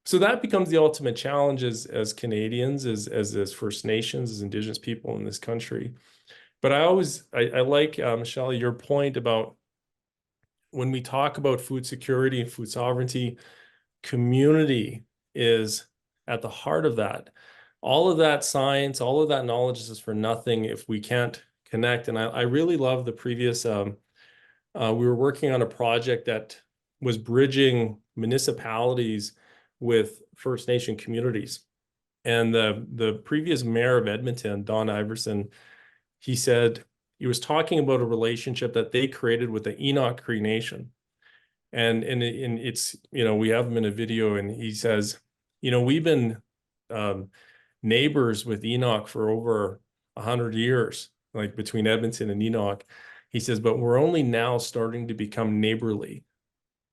So that becomes the ultimate challenge as Canadians, as First Nations, as Indigenous people in this country. But I like, Michelle, your point about when we talk about food security and food sovereignty, community is at the heart of that. All of that science, all of that knowledge is for nothing if we can't connect. And I really love the previous, we were working on a project that was bridging municipalities with First Nation communities. And the previous mayor of Edmonton, Don Iverson, he said he was talking about a relationship that they created with the Enoch Cree Nation. And it's, we have him in a video, and he says, we've been neighbors with Enoch for over 100 years, like between Edmonton and Enoch. He says, but we're only now starting to become neighborly.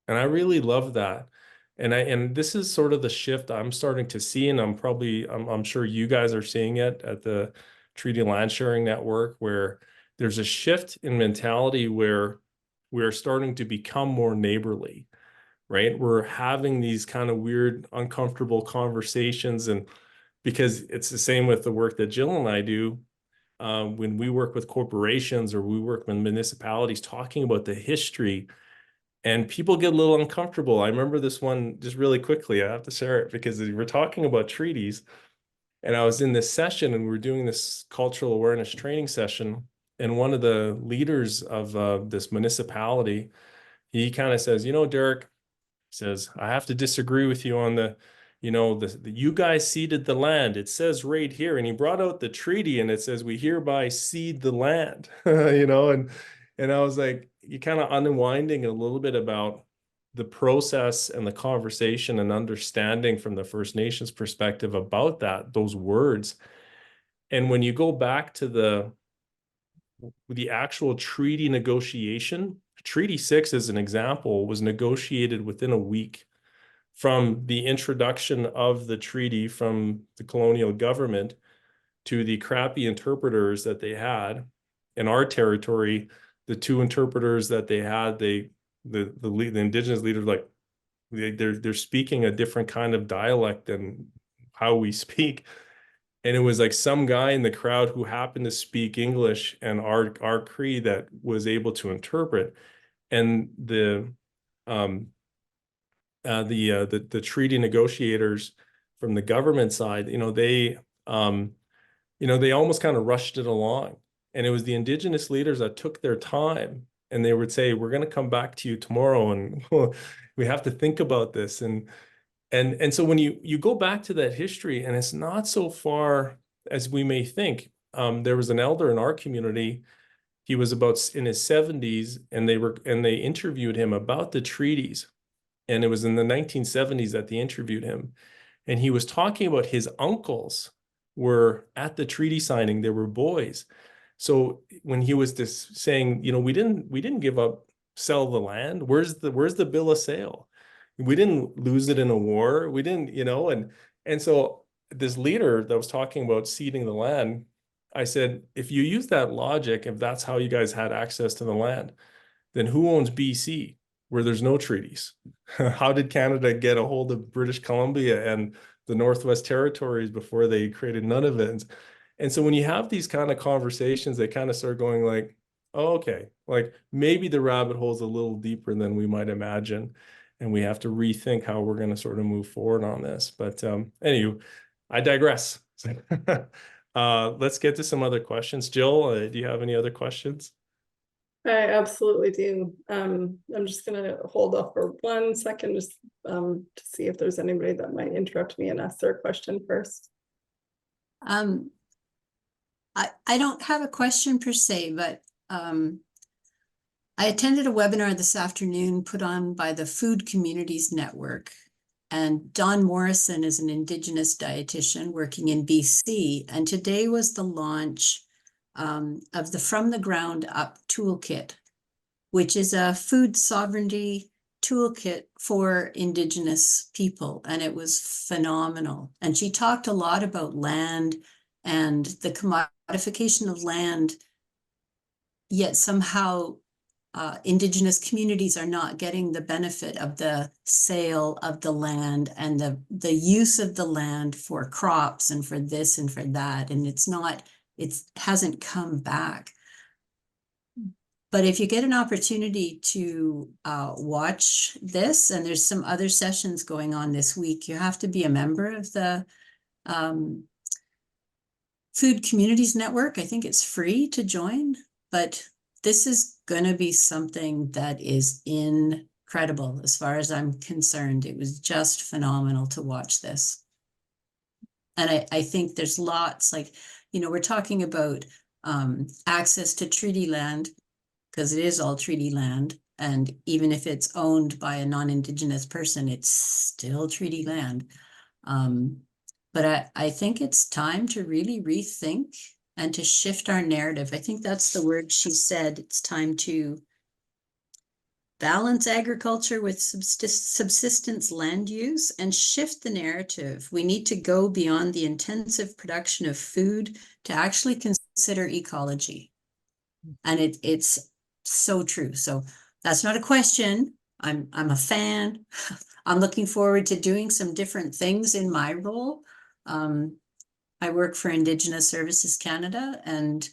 And I really love that. And this is sort of the shift I'm starting to see, and I'm sure you guys are seeing it at the Treaty Land Sharing Network, where there's a shift in mentality where we're starting to become more neighborly, right? We're having these kind of weird, uncomfortable conversations, and because it's the same with the work that Jill and I do, when we work with corporations or we work with municipalities, talking about the history. and people get a little uncomfortable. I remember this one just really quickly. I have to share it because we're talking about treaties. And I was in this session and we were doing this cultural awareness training session. And one of the leaders of this municipality, he kind of says, you know, Derek, says, I have to disagree with you on the, you guys ceded the land. It says right here, and he brought out the treaty and it says, we hereby cede the land, and I was like, you kind of unwinding a little bit about the process and the conversation and understanding from the First Nations perspective about those words. And when you go back to the actual treaty negotiation, Treaty 6, as an example, was negotiated within a week from the introduction of the treaty from the colonial government to the crappy interpreters that they had in our territory. The two interpreters that they had, the Indigenous leaders, like they're speaking a different kind of dialect than how we speak. And it was like some guy in the crowd who happened to speak English and our Cree that was able to interpret. And the treaty negotiators from the government side, they almost kind of rushed it along. And it was the Indigenous leaders that took their time, and they would say, we're going to come back to you tomorrow and we have to think about this. And so when you go back to that history, and it's not so far as we may think. There was an elder in our community. He was about in his 70s, and they interviewed him about the treaties. And it was in the 1970s that they interviewed him. And he was talking about his uncles were at the treaty signing. They were boys. So when he was just saying, we didn't sell the land. Where's the bill of sale? We didn't lose it in a war. We didn't, and so this leader that was talking about ceding the land, I said, if you use that logic, if that's how you guys had access to the land, then who owns BC where there's no treaties? How did Canada get a hold of British Columbia and the Northwest Territories before they created Nunavut? And so when you have these kind of conversations, they kind of start going like, oh, okay, like maybe the rabbit hole's a little deeper than we might imagine. And we have to rethink how we're going to sort of move forward on this. But anyway, I digress. Let's get to some other questions. Jill, do you have any other questions? I absolutely do. I'm just gonna hold off for 1 second, just to see if there's anybody that might interrupt me and ask their question first. I don't have a question per se, but I attended a webinar this afternoon put on by the Food Communities Network. And Don Morrison is an Indigenous dietitian working in BC. And today was the launch of the From the Ground Up Toolkit, which is a food sovereignty toolkit for Indigenous people. And it was phenomenal. And she talked a lot about land and the commodification of land, yet somehow Indigenous communities are not getting the benefit of the sale of the land and the use of the land for crops and for this and for that. And it hasn't come back. But if you get an opportunity to watch this, and there's some other sessions going on this week, you have to be a member of the Food Communities Network. I think it's free to join, but this is going to be something that is incredible as far as I'm concerned. It was just phenomenal to watch this. And I think there's lots, like, we're talking about access to treaty land, because it is all treaty land. And even if it's owned by a non-Indigenous person, it's still treaty land. But I think it's time to really rethink and to shift our narrative. I think that's the word she said. It's time to balance agriculture with subsistence land use and shift the narrative. We need to go beyond the intensive production of food to actually consider ecology. And it's so true. So that's not a question. I'm a fan. I'm looking forward to doing some different things in my role. I work for Indigenous Services Canada, and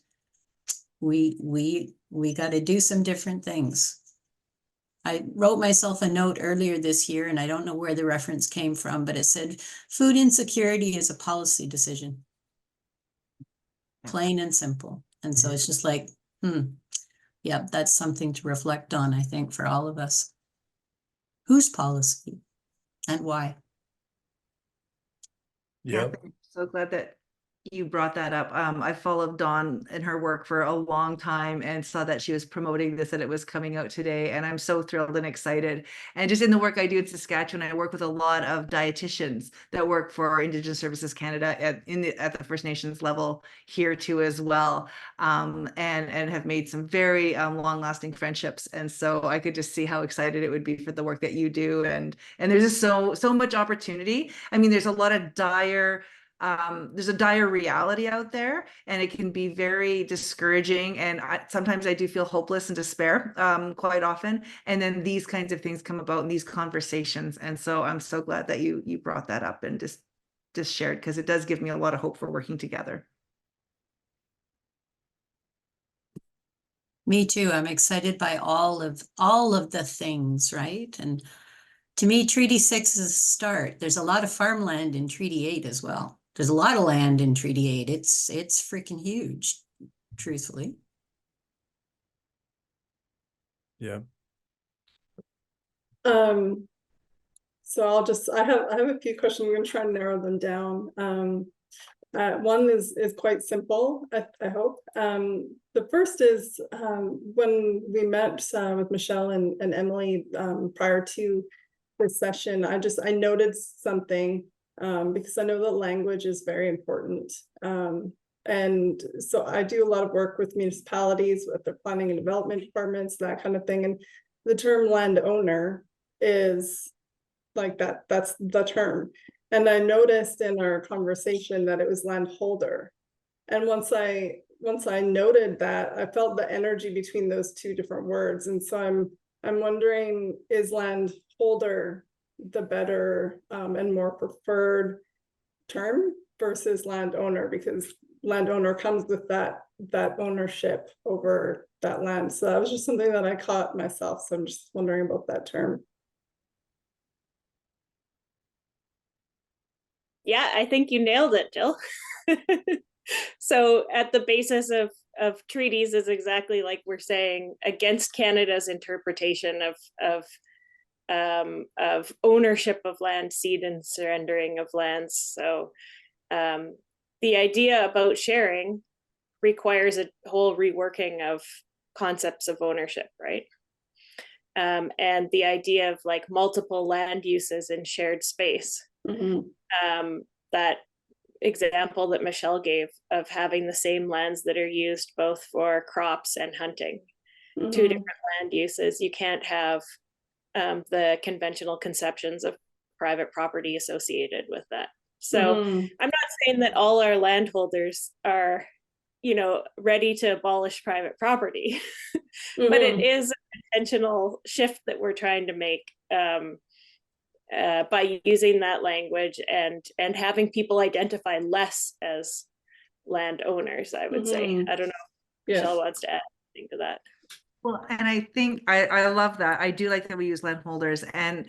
we got to do some different things. I wrote myself a note earlier this year, and I don't know where the reference came from, but it said, food insecurity is a policy decision. Plain and simple. And so it's just like, yeah, that's something to reflect on, I think, for all of us. Whose policy and why? Yep. I'm so glad that you brought that up. I followed Dawn and her work for a long time and saw that she was promoting this, and it was coming out today. And I'm so thrilled and excited. And just in the work I do in Saskatchewan, I work with a lot of dietitians that work for Indigenous Services Canada at the First Nations level here too as well, and have made some very long-lasting friendships. And so I could just see how excited it would be for the work that you do. And there's just so much opportunity. I mean, there's a lot of there's a dire reality out there, and it can be very discouraging. And sometimes I do feel hopeless and despair, quite often. And then these kinds of things come about in these conversations. And so I'm so glad that you brought that up and just shared, because it does give me a lot of hope for working together. Me too. I'm excited by all of the things, right? And to me, Treaty 6 is a start. There's a lot of farmland in Treaty 8 as well. There's a lot of land in Treaty 8. It's freaking huge, truthfully. Yeah. So I have a few questions. I'm going to try and narrow them down. One is quite simple, I hope. The first is when we met with Michelle and Emily prior to this session, I noted something because I know that language is very important. And so I do a lot of work with municipalities, with their planning and development departments, that kind of thing. And the term landowner is like that's the term. And I noticed in our conversation that it was landholder. And once I noted that, I felt the energy between those two different words. And so I'm wondering, is landholder the better and more preferred term versus landowner? Because landowner comes with that ownership over that land. So that was just something that I caught myself. So I'm just wondering about that term. Yeah, I think you nailed it, Jill. So at the basis of treaties is exactly like we're saying, against Canada's interpretation of ownership of land, cede and surrendering of lands. So the idea about sharing requires a whole reworking of concepts of ownership, right? And the idea of like multiple land uses in shared space. That example that Michelle gave of having the same lands that are used both for crops and hunting, two different land uses. You can't have the conventional conceptions of private property associated with that. So I'm not saying that all our landholders are, ready to abolish private property, but it is an intentional shift that we're trying to make by using that language and having people identify less as landowners, I would say. I don't know if Michelle wants to add anything to that. Well, and I think I love that. I do like that we use landholders, and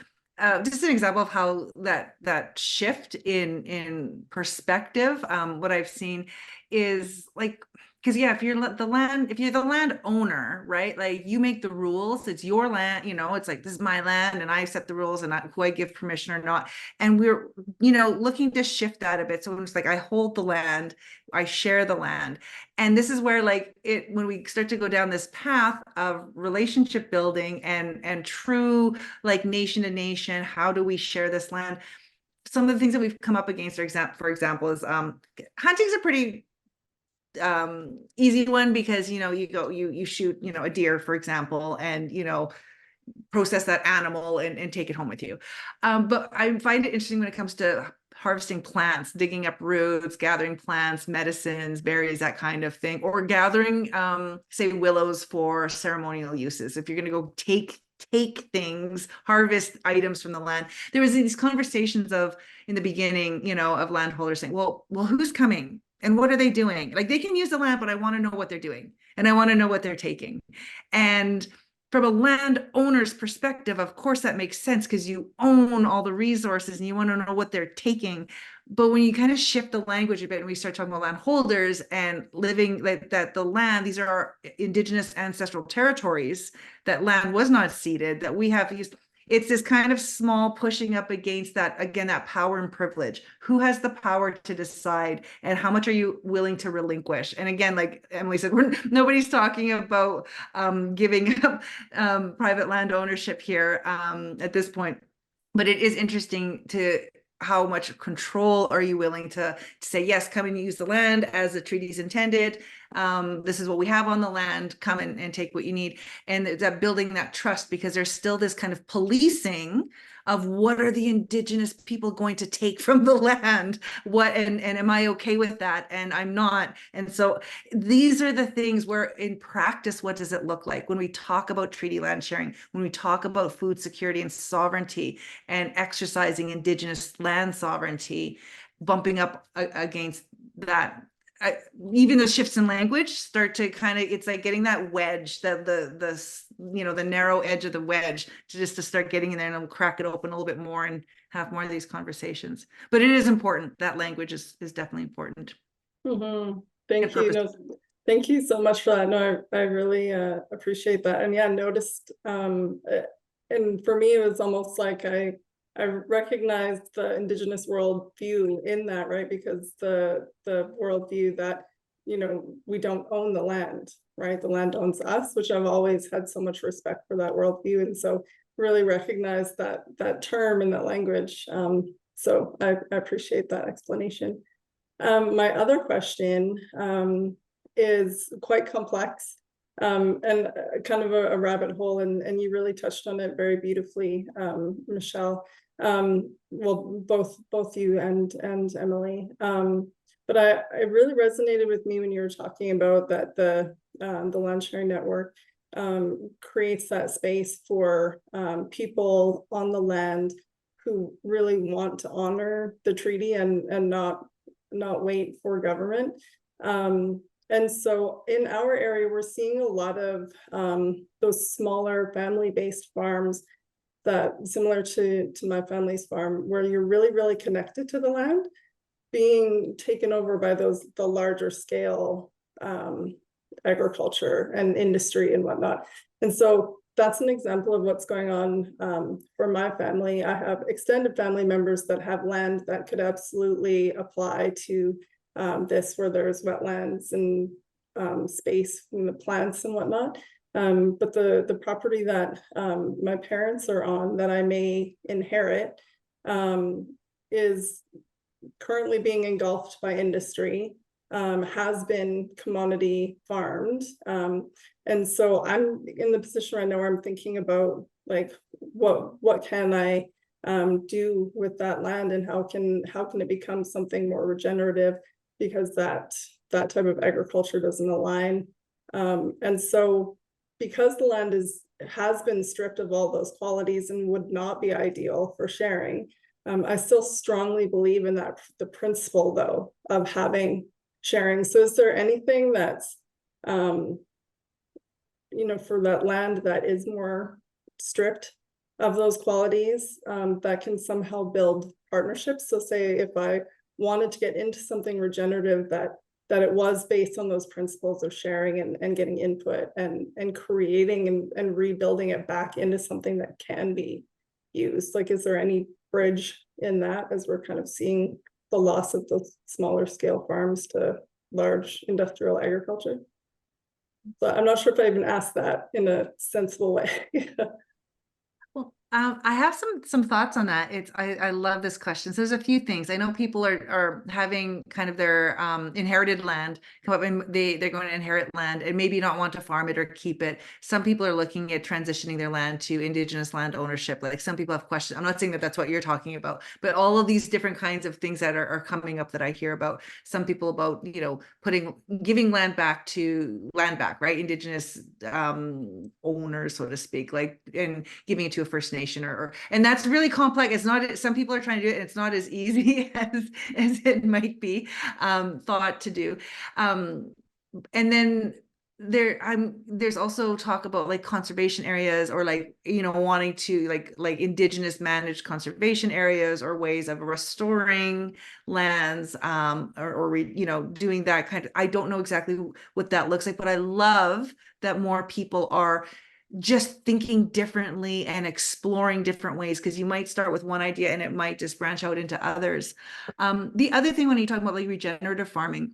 just an example of how that shift in perspective. What I've seen is like, because if you're the landowner, right? Like you make the rules. It's your land. It's like, this is my land, and I set the rules, and who I give permission or not. And we're looking to shift that a bit. So it's like, I hold the land, I share the land. And this is where when we start to go down this path of relationship building and true like nation to nation, how do we share this land? Some of the things that we've come up against, for example, is hunting's a pretty easy one, because you shoot a deer, for example, and process that animal and take it home with you. But I find it interesting when it comes to harvesting plants, digging up roots, gathering plants, medicines, berries, that kind of thing, or gathering say willows for ceremonial uses. If you're going to go take things, harvest items from the land, there was these conversations in the beginning, of landholders saying, well, who's coming? And what are they doing? Like, they can use the land, but I want to know what they're doing. And I want to know what they're taking. And from a landowner's perspective, of course, that makes sense because you own all the resources and you want to know what they're taking. But when you kind of shift the language a bit and we start talking about landholders and living like that, the land, these are our Indigenous ancestral territories, that land was not ceded, that we have used. It's this kind of small pushing up against that, again, that power and privilege. Who has the power to decide and how much are you willing to relinquish? And again, like Emily said, nobody's talking about giving up private land ownership here at this point. But it is interesting to how much control are you willing to say, yes, come and use the land as the treaty's intended. This is what we have on the land, come and take what you need. And that building that trust, because there's still this kind of policing of what are the Indigenous people going to take from the land? What, and am I okay with that? And I'm not. And so these are the things where in practice, what does it look like when we talk about treaty land sharing, when we talk about food security and sovereignty and exercising Indigenous land sovereignty, bumping up against that. Even the shifts in language start to kind of, it's like getting that wedge, the narrow edge of the wedge to start getting in there and crack it open a little bit more and have more of these conversations. But it is important. That language is definitely important. Mm-hmm. Thank you. No, thank you so much for that. No, I really appreciate that. And yeah, noticed, and for me, it was almost like I recognized the Indigenous worldview in that, right? Because the worldview that, we don't own the land, right? The land owns us, which I've always had so much respect for that worldview. And so really recognize that term and that language. So I appreciate that explanation. My other question is quite complex. And kind of a rabbit hole, and you really touched on it very beautifully, Michelle. Well, both you and Emily. But it really resonated with me when you were talking about that the land sharing network creates that space for people on the land who really want to honor the treaty and not wait for government. And so in our area, we're seeing a lot of those smaller family-based farms that similar to my family's farm, where you're really, really connected to the land, being taken over by the larger scale agriculture and industry and whatnot. And so that's an example of what's going on for my family. I have extended family members that have land that could absolutely apply to this, where there's wetlands and space in the plants and whatnot. But the property that my parents are on that I may inherit is currently being engulfed by industry, has been commodity farmed. And so I'm in the position right now where I'm thinking about like, what can I do with that land, and how can it become something more regenerative, because that type of agriculture doesn't align. And so because the land has been stripped of all those qualities and would not be ideal for sharing, I still strongly believe in the principle though of having sharing. So is there anything that's for that land that is more stripped of those qualities that can somehow build partnerships? So say if I wanted to get into something regenerative, that it was based on those principles of sharing and getting input and creating and rebuilding it back into something that can be used. Like, is there any bridge in that, as we're kind of seeing the loss of those smaller scale farms to large industrial agriculture? But I'm not sure if I even asked that in a sensible way. Well, I have some thoughts on that. I love this question. So there's a few things. I know people are having kind of their inherited land come up, and they're going to inherit land and maybe not want to farm it or keep it. Some people are looking at transitioning their land to Indigenous land ownership. Like, some people have questions. I'm not saying that that's what you're talking about, but all of these different kinds of things that are coming up that I hear about. Some people about, giving land back, right? Indigenous owners, so to speak, like, and giving it to a First Nation and that's really complex. It's not, some people are trying to do it, and it's not as easy as it might be thought to do. And then there's also talk about like conservation areas, or like, you know, wanting to like Indigenous managed conservation areas, or ways of restoring lands, or you know, doing that kind of, I don't know exactly what that looks like, but I love that more people are just thinking differently and exploring different ways, because you might start with one idea and it might just branch out into others. The other thing, when you talk about like regenerative farming,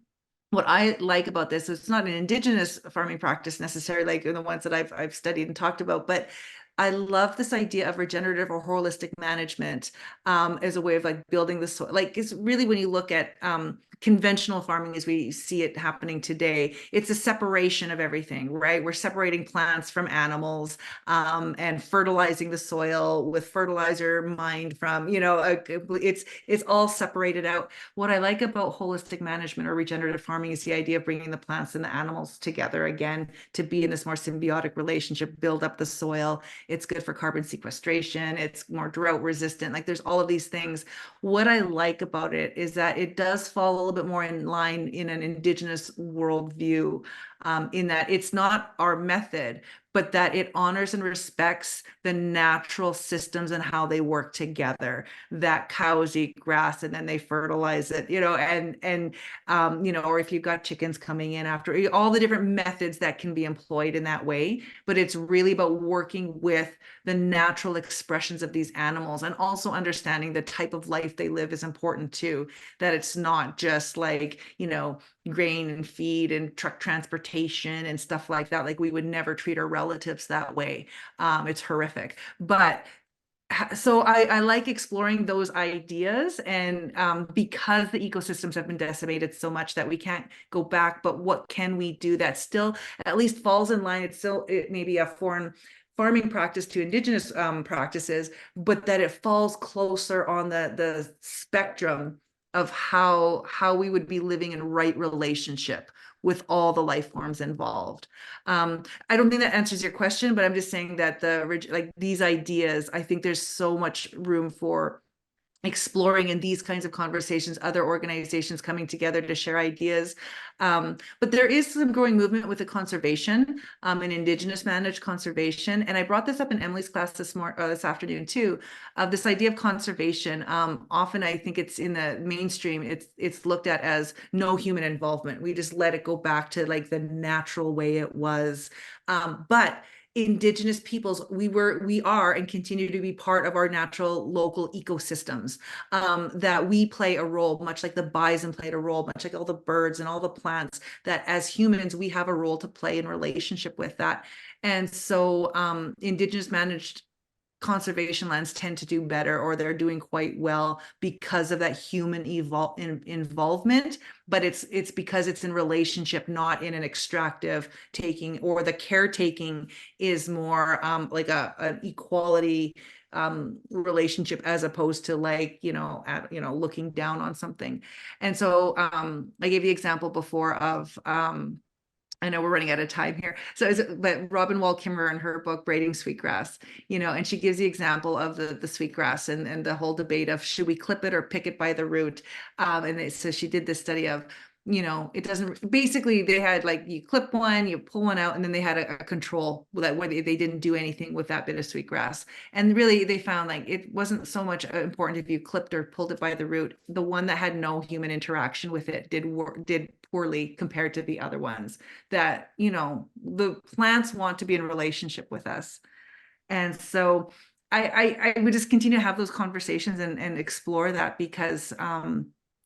what I like about this is it's not an Indigenous farming practice necessarily, like the ones that I've studied and talked about, but I love this idea of regenerative or holistic management, as a way of like building the soil. Like, it's really, when you look at conventional farming as we see it happening today, it's a separation of everything, right? We're separating plants from animals, and fertilizing the soil with fertilizer mined from, you know, it's all separated out. What I like about holistic management or regenerative farming is the idea of bringing the plants and the animals together again to be in this more symbiotic relationship, build up the soil. It's good for carbon sequestration. It's more drought resistant. Like, there's all of these things. What I like about it is that it does fall a little bit more in line in an Indigenous worldview, in that it's not our method, but that it honors and respects the natural systems and how they work together. That cows eat grass and then they fertilize it, you know, and you know, or if you've got chickens coming in after, all the different methods that can be employed in that way. But it's really about working with the natural expressions of these animals, and also understanding the type of life they live is important too. That it's not just like, you know, grain and feed and truck transportation and stuff like that. Like, we would never treat our relatives that way. It's horrific. But so I like exploring those ideas, and because the ecosystems have been decimated so much that we can't go back, but what can we do that still at least falls in line? It may be a foreign farming practice to Indigenous practices, but that it falls closer on the spectrum of how we would be living in right relationship with all the life forms involved. I don't think that answers your question, but I'm just saying that like these ideas, I think there's so much room for exploring in these kinds of conversations, other organizations coming together to share ideas. But there is some growing movement with the conservation, and Indigenous managed conservation. And I brought this up in Emily's class this afternoon too, of this idea of conservation. Often I think it's in the mainstream, it's looked at as no human involvement. We just let it go back to like the natural way it was. But Indigenous peoples, we are and continue to be part of our natural local ecosystems, that we play a role, much like the bison played a role, much like all the birds and all the plants, that as humans, we have a role to play in relationship with that. And so Indigenous managed conservation lands tend to do better, or they're doing quite well because of that human involvement. But it's because it's in relationship, not in an extractive taking, or the caretaking is more like an equality relationship, as opposed to like, you know, looking down on something. And so I gave the example before of I know we're running out of time here. But Robin Wall Kimmerer in her book, Braiding Sweetgrass, you know, and she gives the example of the sweetgrass and the whole debate of should we clip it or pick it by the root. So she did this study of, you know, it doesn't, basically they had like, you clip one, you pull one out, and then they had a control that where they didn't do anything with that bit of sweetgrass. And really they found like it wasn't so much important if you clipped or pulled it by the root. The one that had no human interaction with it did poorly compared to the other ones. That, you know, the plants want to be in relationship with us. And so I would just continue to have those conversations and explore that, because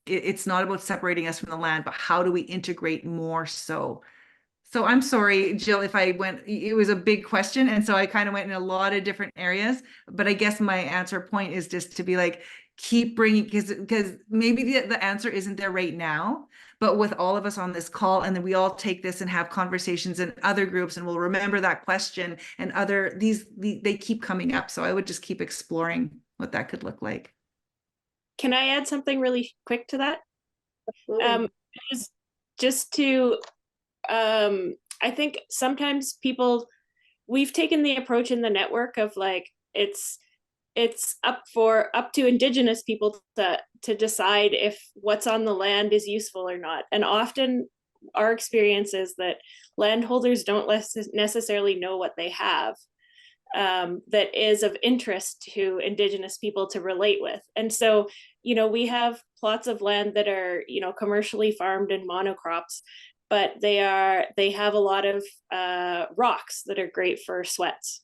it's not about separating us from the land, but how do we integrate more so. So I'm sorry, Jill, if it was a big question. And so I kind of went in a lot of different areas, but I guess my answer point is just to be like, keep bringing, because maybe the answer isn't there right now, but with all of us on this call, and then we all take this and have conversations in other groups, and we'll remember that question, and they keep coming up. So I would just keep exploring what that could look like. Can I add something really quick to that? Absolutely. Just to, I think sometimes we've taken the approach in the network of like, it's up to Indigenous people to decide if what's on the land is useful or not. And often our experience is that landholders don't necessarily know what they have that is of interest to Indigenous people to relate with. And so, you know, we have plots of land that are, you know, commercially farmed and monocrops, but they have a lot of rocks that are great for sweats.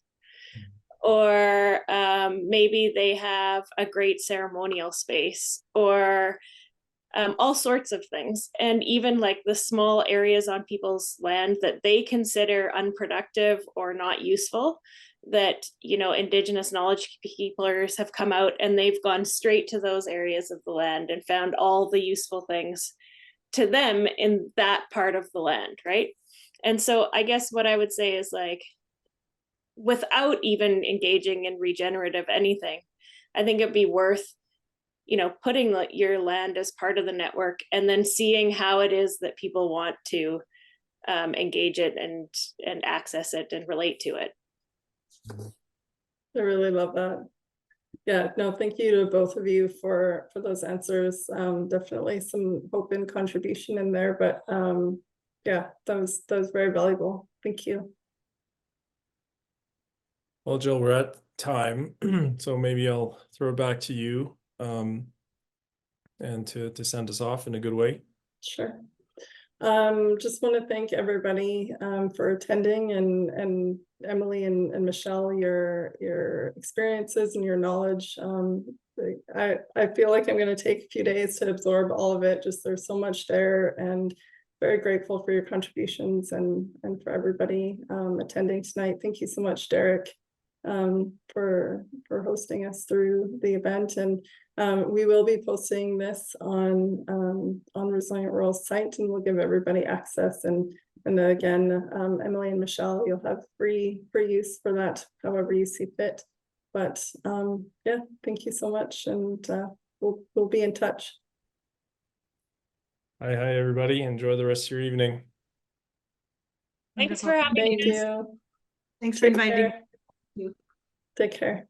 Or maybe they have a great ceremonial space, or all sorts of things. And even like the small areas on people's land that they consider unproductive or not useful, that, you know, Indigenous knowledge keepers have come out and they've gone straight to those areas of the land and found all the useful things to them in that part of the land, right? And so I guess what I would say is, like, without even engaging in regenerative anything, I think it'd be worth, you know, putting your land as part of the network and then seeing how it is that people want to engage it and access it and relate to it. I really love that. Yeah, no, thank you to both of you for those answers. Definitely some hope and contribution in there, but yeah, that was very valuable. Thank you. Well, Jill, we're at time, so maybe I'll throw it back to you, and to send us off in a good way. Sure. Just want to thank everybody for attending, and Emily and Michelle, your experiences and your knowledge. I feel like I'm going to take a few days to absorb all of it. Just there's so much there, and very grateful for your contributions and for everybody attending tonight. Thank you so much, Derek, for hosting us through the event. And we will be posting this on Resilient Rural's site, and we'll give everybody access. And again, Emily and Michelle, you'll have free use for that, however you see fit. But yeah, thank you so much, and we'll be in touch. Hi, everybody. Enjoy the rest of your evening. Thanks Wonderful. for having Thank us. you. Thanks for Take inviting. care. Take care.